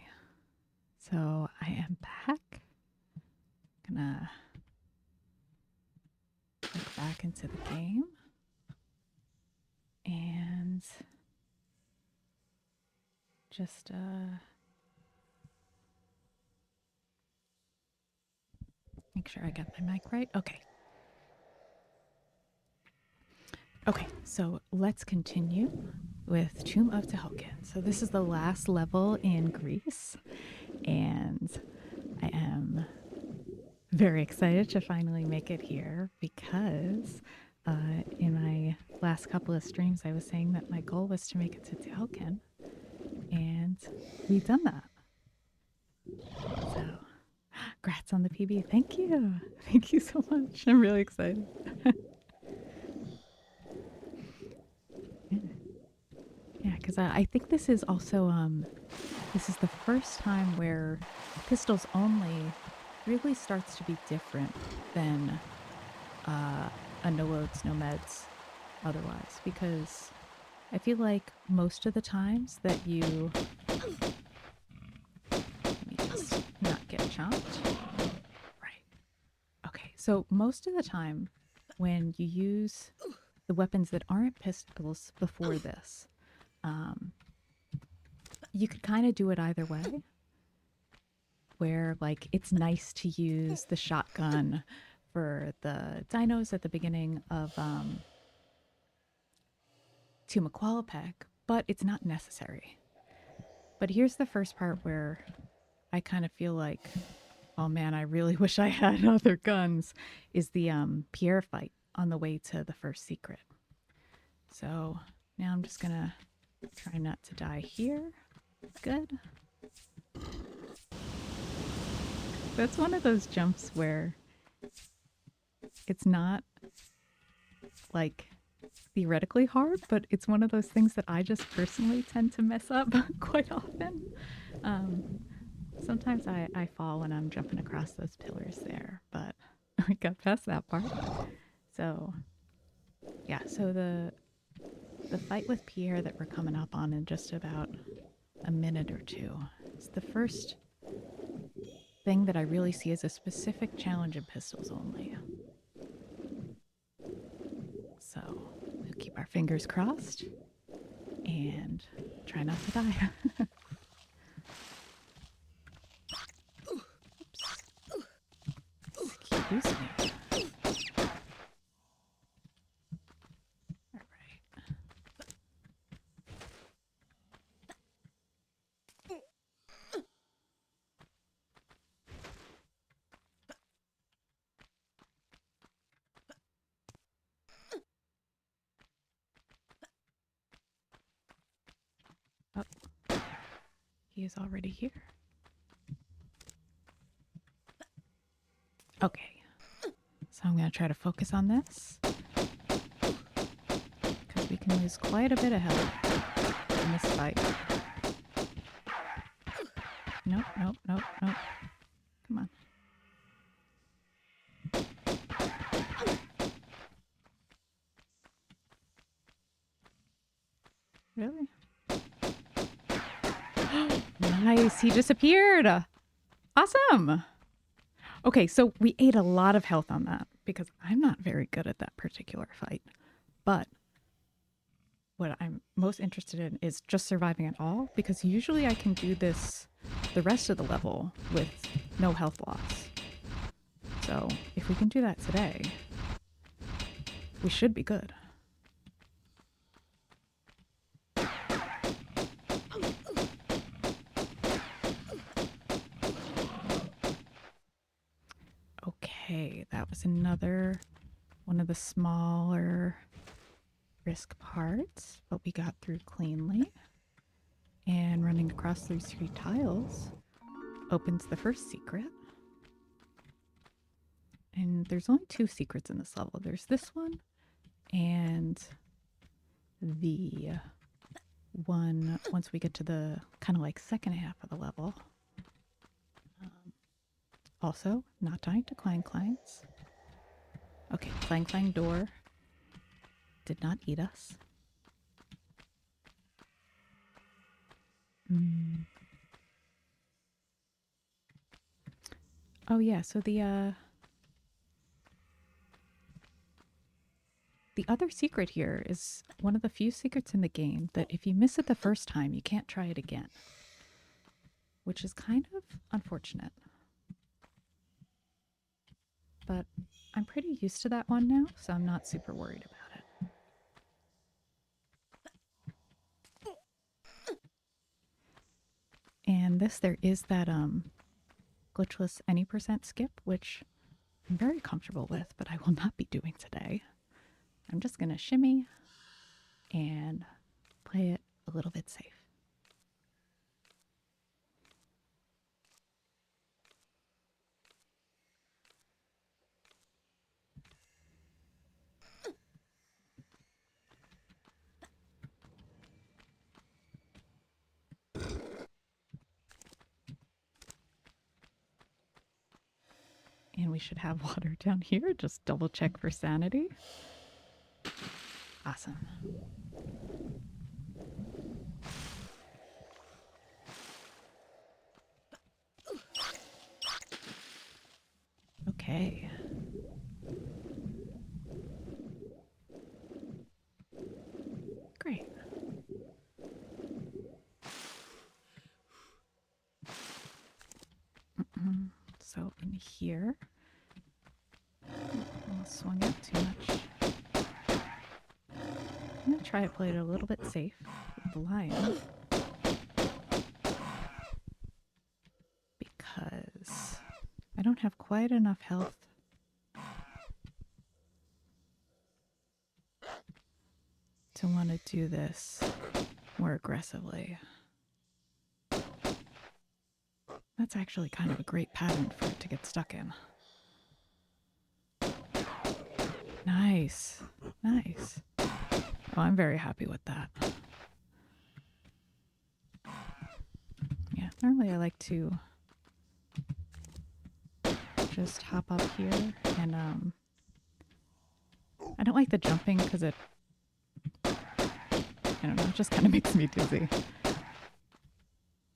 so I am back. Gonna click back into the game. And just make sure I got my mic right. Okay. Okay, so let's continue with Tomb of Tehelkin. So this is the last level in Greece, and I am very excited to finally make it here because in my last couple of streams, I was saying that my goal was to make it to Tehelkin, and we've done that. So, congrats on the PB. Thank you. Thank you so much. I'm really excited. Yeah, because I think this is also this is the first time where pistols only really starts to be different than a no loads, no meds otherwise. Because I feel like most of the times that you, let me just not get chomped. Right. Okay. So most of the time when you use the weapons that aren't pistols before this, you could kind of do it either way. Where like it's nice to use the shotgun for the dinos at the beginning of Tumaqualapec, but it's not necessary. But here's the first part where I kind of feel like, oh man, I really wish I had other guns, is the Pierre fight on the way to the first secret. So now I'm just gonna try not to die here. Good. That's one of those jumps where it's not like theoretically hard, but it's one of those things that I just personally tend to mess up quite often. Sometimes I fall when I'm jumping across those pillars there, but we got past that part. So yeah, so the fight with Pierre that we're coming up on in just about a minute or two is the first thing that I really see as a specific challenge in pistols only. So we'll keep our fingers crossed and try not to die. Excuse me. All right. Oh, he is already here. Okay. So I'm going to try to focus on this because we can lose quite a bit of health in this fight. Nope, nope, nope, nope. Come on. Really? Nice. He disappeared. Awesome. Okay, so we ate a lot of health on that because I'm not very good at that particular fight. But what I'm most interested in is just surviving at all because usually I can do this the rest of the level with no health loss. So if we can do that today, we should be good. Okay, that was another one of the smaller risk parts, but we got through cleanly. And running across these 3 tiles opens the first secret. And there's only 2 secrets in this level. There's this one and the one once we get to the kind of like second half of the level. Also, not dying to clang clangs. Okay, clang clang door did not eat us. Oh yeah, so the the other secret here is one of the few secrets in the game that if you miss it the first time, you can't try it again, which is kind of unfortunate. But I'm pretty used to that one now, so I'm not super worried about it. And there is that glitchless any percent skip, which I'm very comfortable with, but I will not be doing today. I'm just gonna shimmy and play it a little bit safe. And we should have water down here. Just double check for sanity. Awesome. Okay. Great. So in here, I swung out too much. I'm going to try to play it a little bit safe with the lion. Because I don't have quite enough health to want to do this more aggressively. That's actually kind of a great pattern for it to get stuck in. Nice. Nice. Oh, I'm very happy with that. Yeah, normally I like to just hop up here and I don't like the jumping because I don't know, it just kind of makes me dizzy.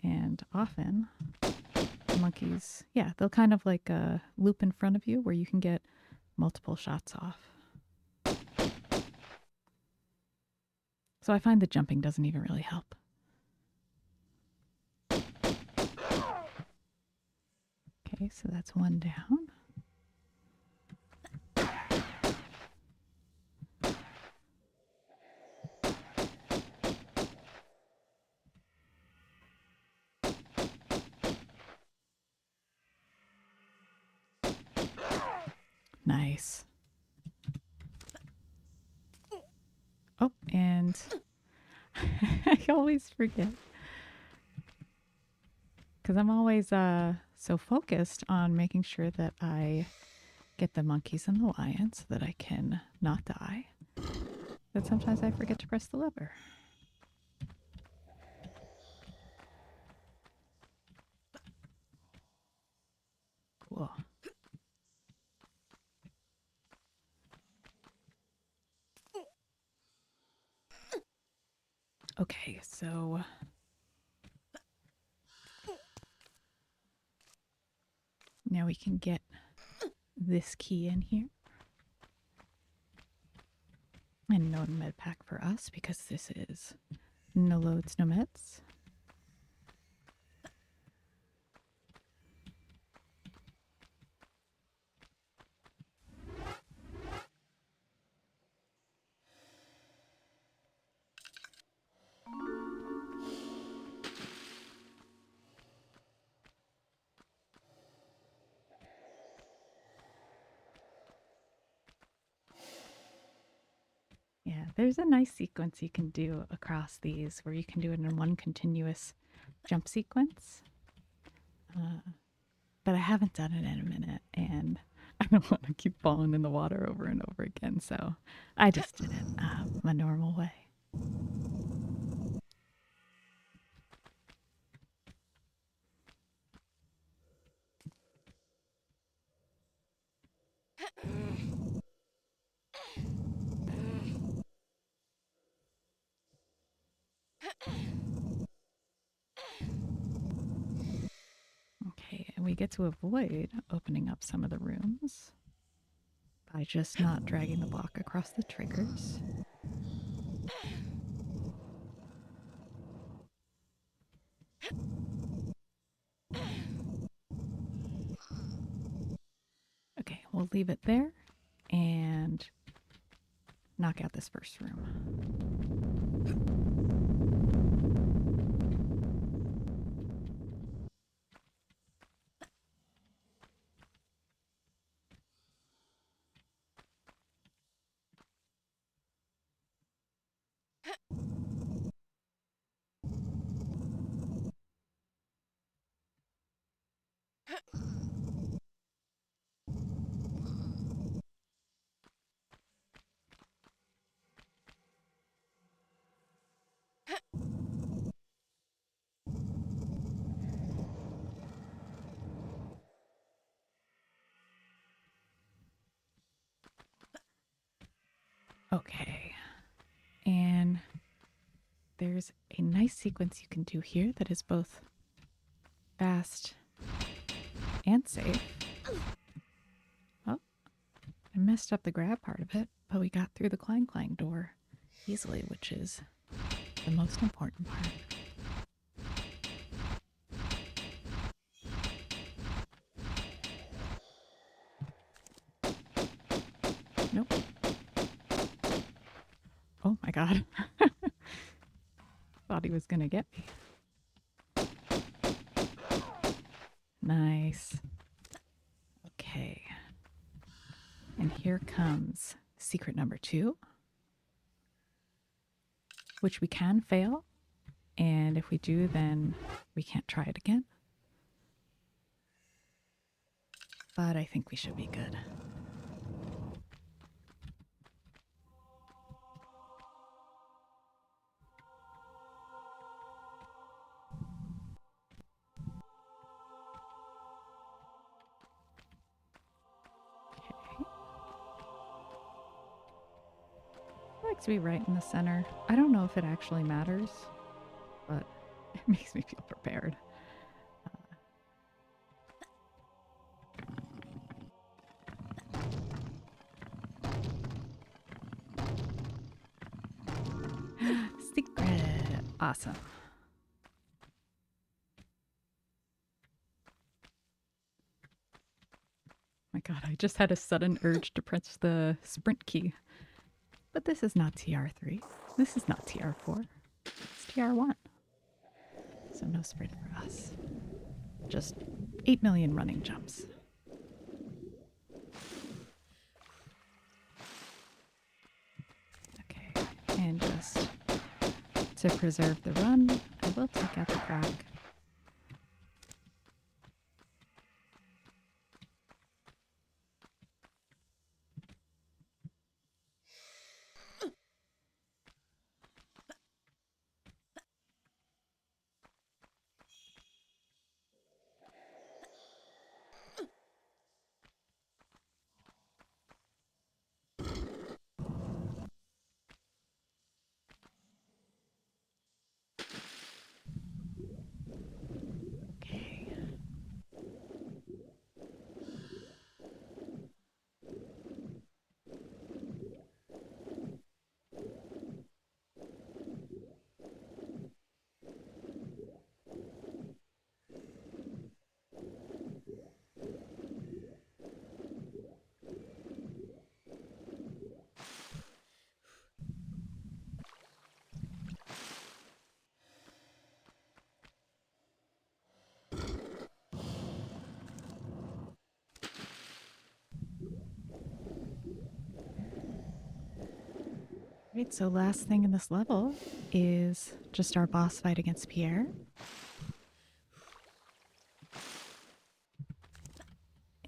And often the monkeys, yeah, they'll kind of like loop in front of you where you can get multiple shots off. So I find the jumping doesn't even really help. Okay, so that's one down. Nice. Oh, and I always forget. Because I'm always so focused on making sure that I get the monkeys and the lion so that I can not die, that sometimes I forget to press the lever. Cool. Okay, so now we can get this key in here. And no med pack for us because this is no loads, no meds. Yeah, there's a nice sequence you can do across these where you can do it in one continuous jump sequence. But I haven't done it in a minute and I don't want to keep falling in the water over and over again, so I just did it my normal way. Okay, and we get to avoid opening up some of the rooms by just not dragging the block across the triggers. Okay, we'll leave it there and knock out this first room. Okay, and there's a nice sequence you can do here that is both fast and safe. Oh, I messed up the grab part of it, but we got through the clang clang door easily, which is the most important part. Nope. Oh my god. Thought he was gonna get me. Nice. Okay. And here comes secret number 2, which we can fail. And if we do, then we can't try it again. But I think we should be good. Okay. I like to be right in the center. I don't know if it actually matters, but it makes me feel prepared. Secret. Awesome. My god, I just had a sudden urge to press the sprint key. But this is not TR3. This is not TR4. It's TR1. So no sprint for us. Just 8 million running jumps. Okay, and just to preserve the run, I will take out the crack. Okay. Right, so last thing in this level is just our boss fight against Pierre.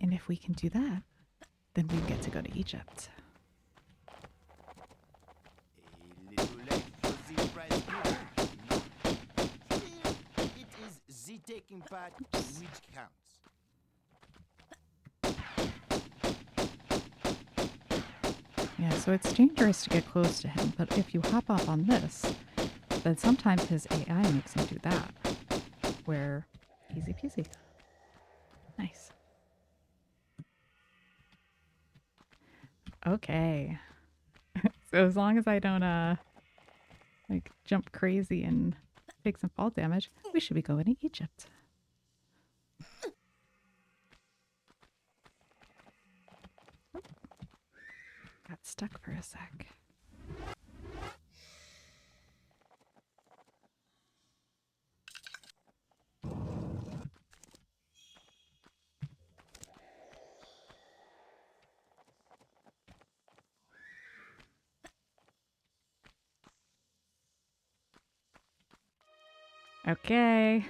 And if we can do that, then we get to go to Egypt. A little late for the prize giver. Still, it is the taking part which counts. Yeah, so it's dangerous to get close to him, but if you hop off on this, then sometimes his AI makes him do that. Where easy peasy. Nice. Okay. So as long as I don't like jump crazy and take some fall damage, we should be going to Egypt. Got stuck for a sec. Okay.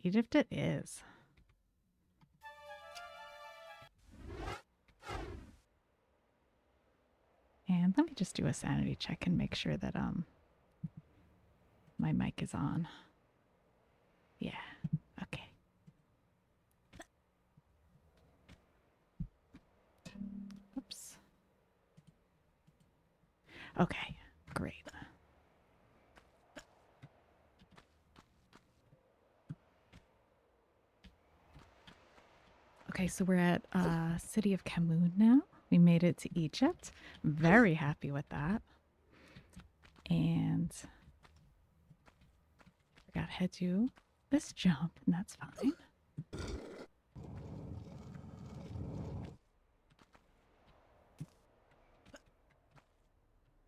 Egypt it is. And let me just do a sanity check and make sure that my mic is on. Yeah. Okay. Oops. Okay. Great. Okay, so we're at city of Camoon now. We made it to Egypt. Very happy with that. And I got to head to this jump, and that's fine.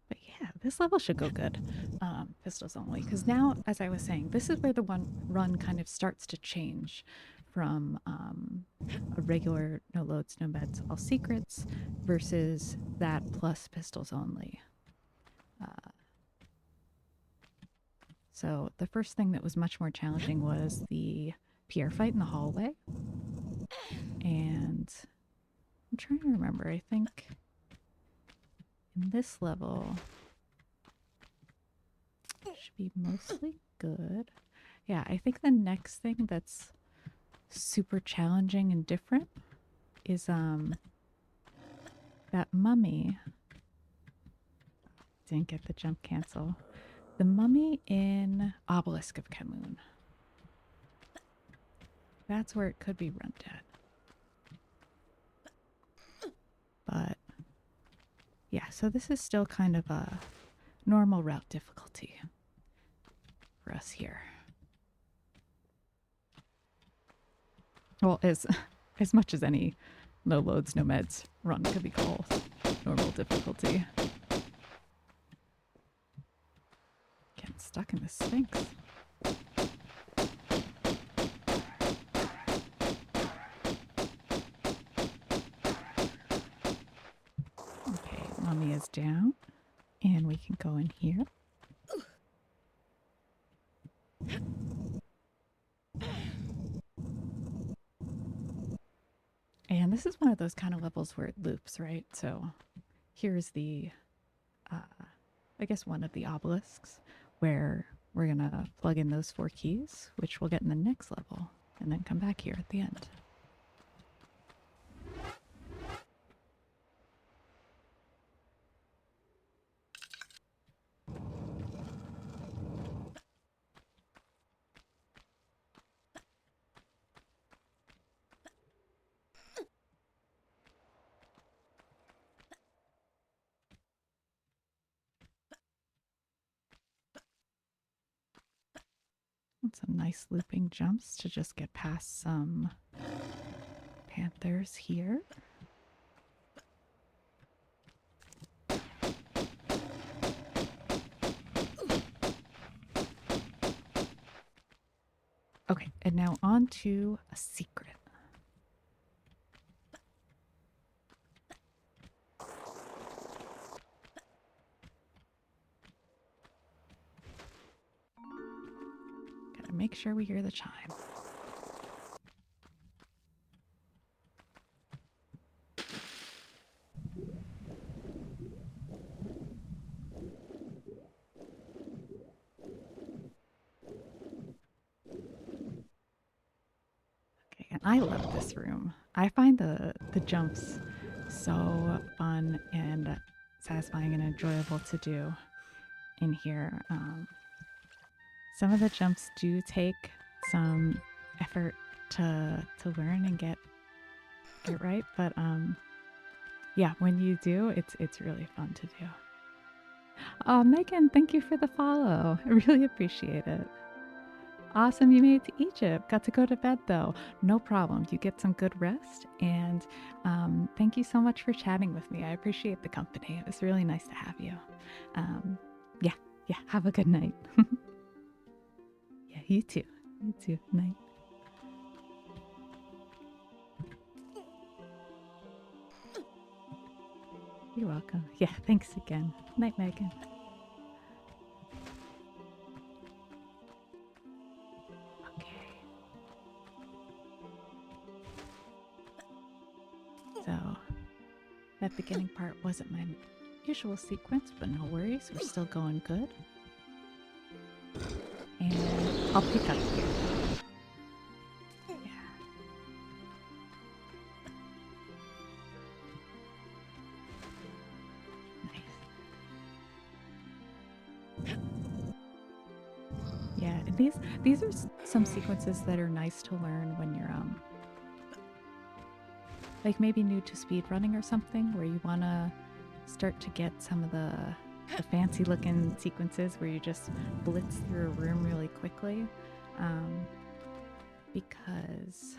But yeah, this level should go good. Pistols only, because now, as I was saying, this is where the one run kind of starts to change from a regular no loads, no meds, all secrets versus that plus pistols only. So the first thing that was much more challenging was the Pierre fight in the hallway. And I'm trying to remember, I think in this level should be mostly good. Yeah, I think the next thing that's super challenging and different is that mummy. Didn't get the jump cancel. The mummy in Obelisk of Camoon. That's where it could be run dead. But yeah, so this is still kind of a normal route difficulty for us here. Well, as much as any no loads, no meds run could be called normal difficulty. Getting stuck in the Sphinx. Okay, mummy is down, and we can go in here. And this is one of those kind of levels where it loops, right? So here's the, I guess, one of the obelisks where we're going to plug in those 4 keys, which we'll get in the next level, and then come back here at the end. And some nice looping jumps to just get past some panthers here. Okay, and now on to a secret. Gotta make sure we hear the chime. Okay, and I love this room. I find the jumps so fun and satisfying and enjoyable to do in here. Some of the jumps do take some effort to learn and get it right, but yeah, when you do, it's really fun to do. Oh, Megan, thank you for the follow. I really appreciate it. Awesome, you made it to Egypt. Got to go to bed though. No problem. You get some good rest, and thank you so much for chatting with me. I appreciate the company. It was really nice to have you. Um, yeah, yeah. Have a good night. Yeah, you too. You too. Night. You're welcome. Yeah, thanks again. Night, Megan. Okay. So that beginning part wasn't my usual sequence, but no worries. We're still going good. And I'll pick up here. Yeah. Nice. Yeah, and these are some sequences that are nice to learn when you're like maybe new to speed running or something, where you want to start to get some of the fancy looking sequences where you just blitz through a room really quickly, because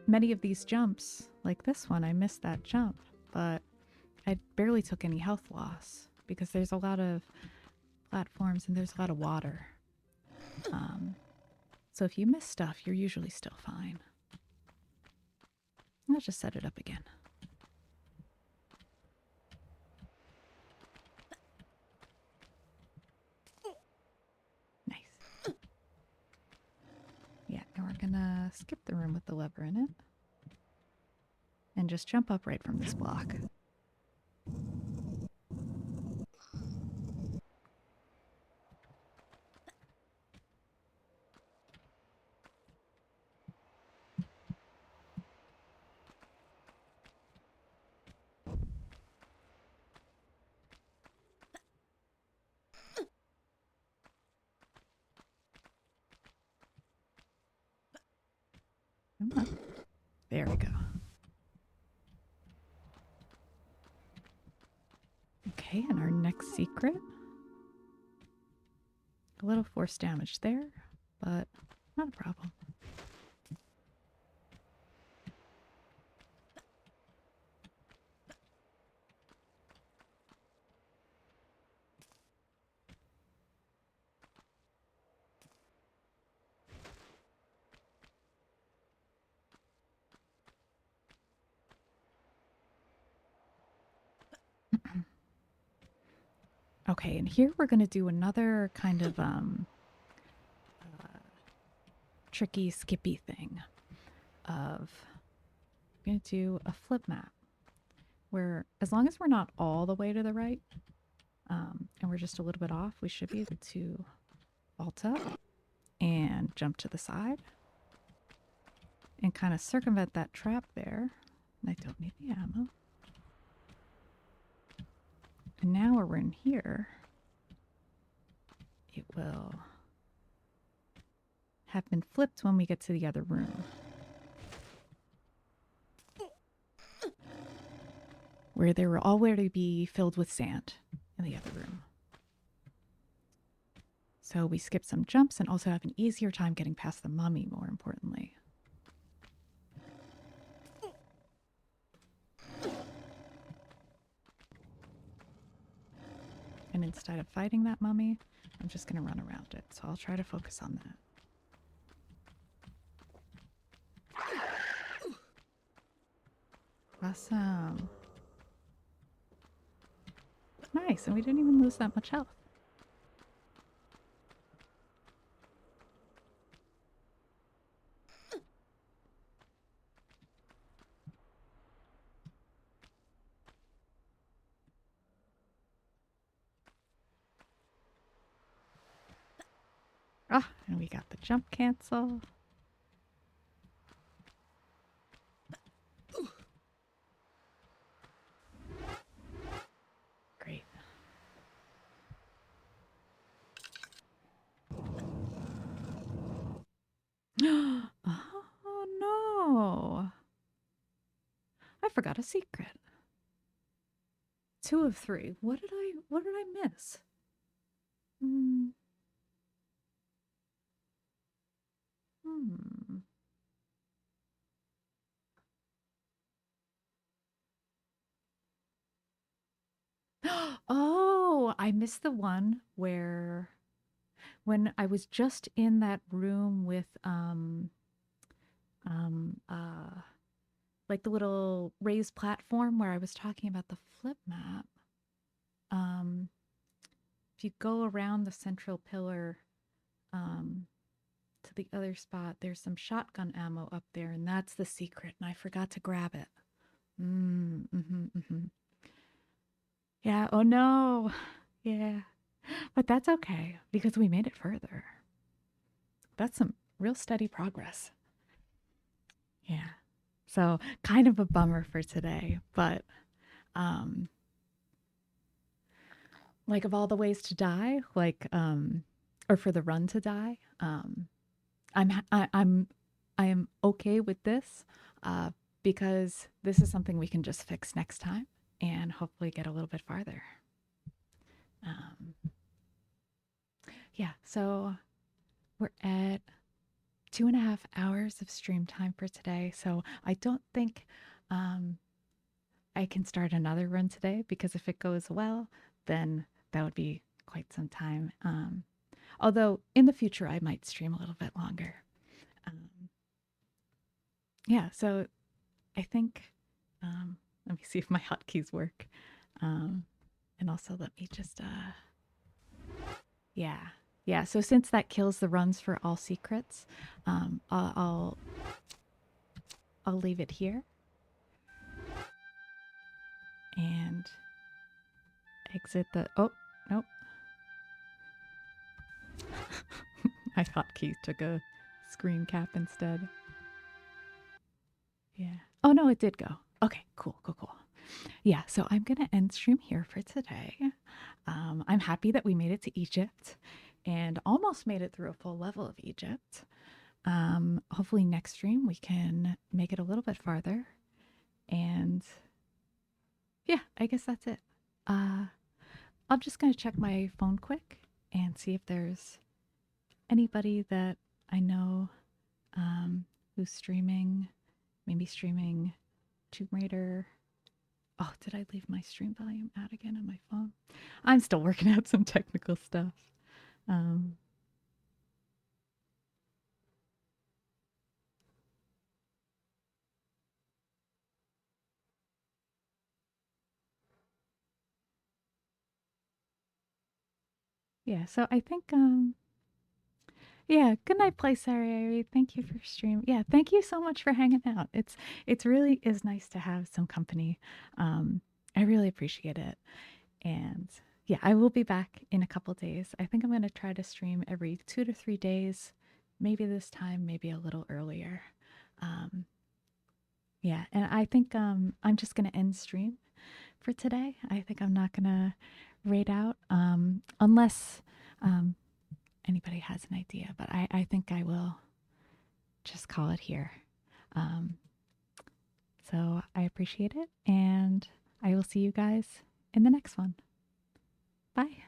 many of these jumps, like this one, I missed that jump, but I barely took any health loss because there's a lot of platforms and there's a lot of water. So if you miss stuff, you're usually still fine. I'll just set it up again. Nice. Yeah, and we're gonna skip the room with the lever in it and just jump up right from this block. Come on. There we go. Okay, and our next secret. A little force damage there, but not a problem. Okay, and here we're going to do another kind of tricky, skippy thing of we're going to do a flip map where as long as we're not all the way to the right and we're just a little bit off, we should be able to vault up and jump to the side and kind of circumvent that trap there. And I don't need the ammo. And now we're in here, it will have been flipped when we get to the other room, where there will already be filled with sand in the other room. So we skip some jumps and also have an easier time getting past the mummy, more importantly. And instead of fighting that mummy, I'm just going to run around it. So I'll try to focus on that. Awesome. Nice, and we didn't even lose that much health. Ah, and we got the jump cancel. Great. Oh I forgot a secret. 2 of 3. What did I miss? Hmm. Hmm. Oh, I missed the one where when I was just in that room with um uh like the little raised platform where I was talking about the flip map. Um if you go around the central pillar um to the other spot, there's some shotgun ammo up there, and that's the secret, and I forgot to grab it. Mm. Yeah, oh no. Yeah. But that's okay because we made it further. That's some real steady progress. Yeah. So, kind of a bummer for today, but um like of all the ways to die, or for the run to die, I'm ha- I am okay with this uh because this is something we can just fix next time and hopefully get a little bit farther. Um yeah, so we're at 2.5 hours of stream time for today. So I don't think um, I can start another run today because if it goes well, then that would be quite some time. Although in the future, I might stream a little bit longer. Um, yeah, so I think, let me see if my hotkeys work. Um, and also let me just, yeah. Yeah, so since that kills the runs for all secrets, um, I'll, I'll, I'll leave it here and exit the. Oh, nope. My hotkey took a screen cap instead. Yeah. Oh, no, it did go. Okay, cool. Yeah, so I'm going to end stream here for today. I'm happy that we made it to Egypt and almost made it through a full level of Egypt. Hopefully, next stream we can make it a little bit farther. And yeah, I guess that's it. Uh, I'm just going to check my phone quick and see if there's anybody that I know who's streaming, maybe streaming Tomb Raider. Oh, did I leave my stream volume out again on my phone? I'm still working out some technical stuff. Um, yeah, so I think yeah, good night, Play Sorry. Thank you for stream. Yeah, thank you so much for hanging out. It's really is nice to have some company. I really appreciate it. And yeah, I will be back in a couple days. I think I'm going to try to stream every 2 to 3 days. Maybe this time, maybe a little earlier. Um, yeah, and I think I'm just going to end stream for today. I think I'm not going to raid out unless um, anybody has an idea, but I think I will just call it here. Um, so I appreciate it, and I will see you guys in the next one. Bye.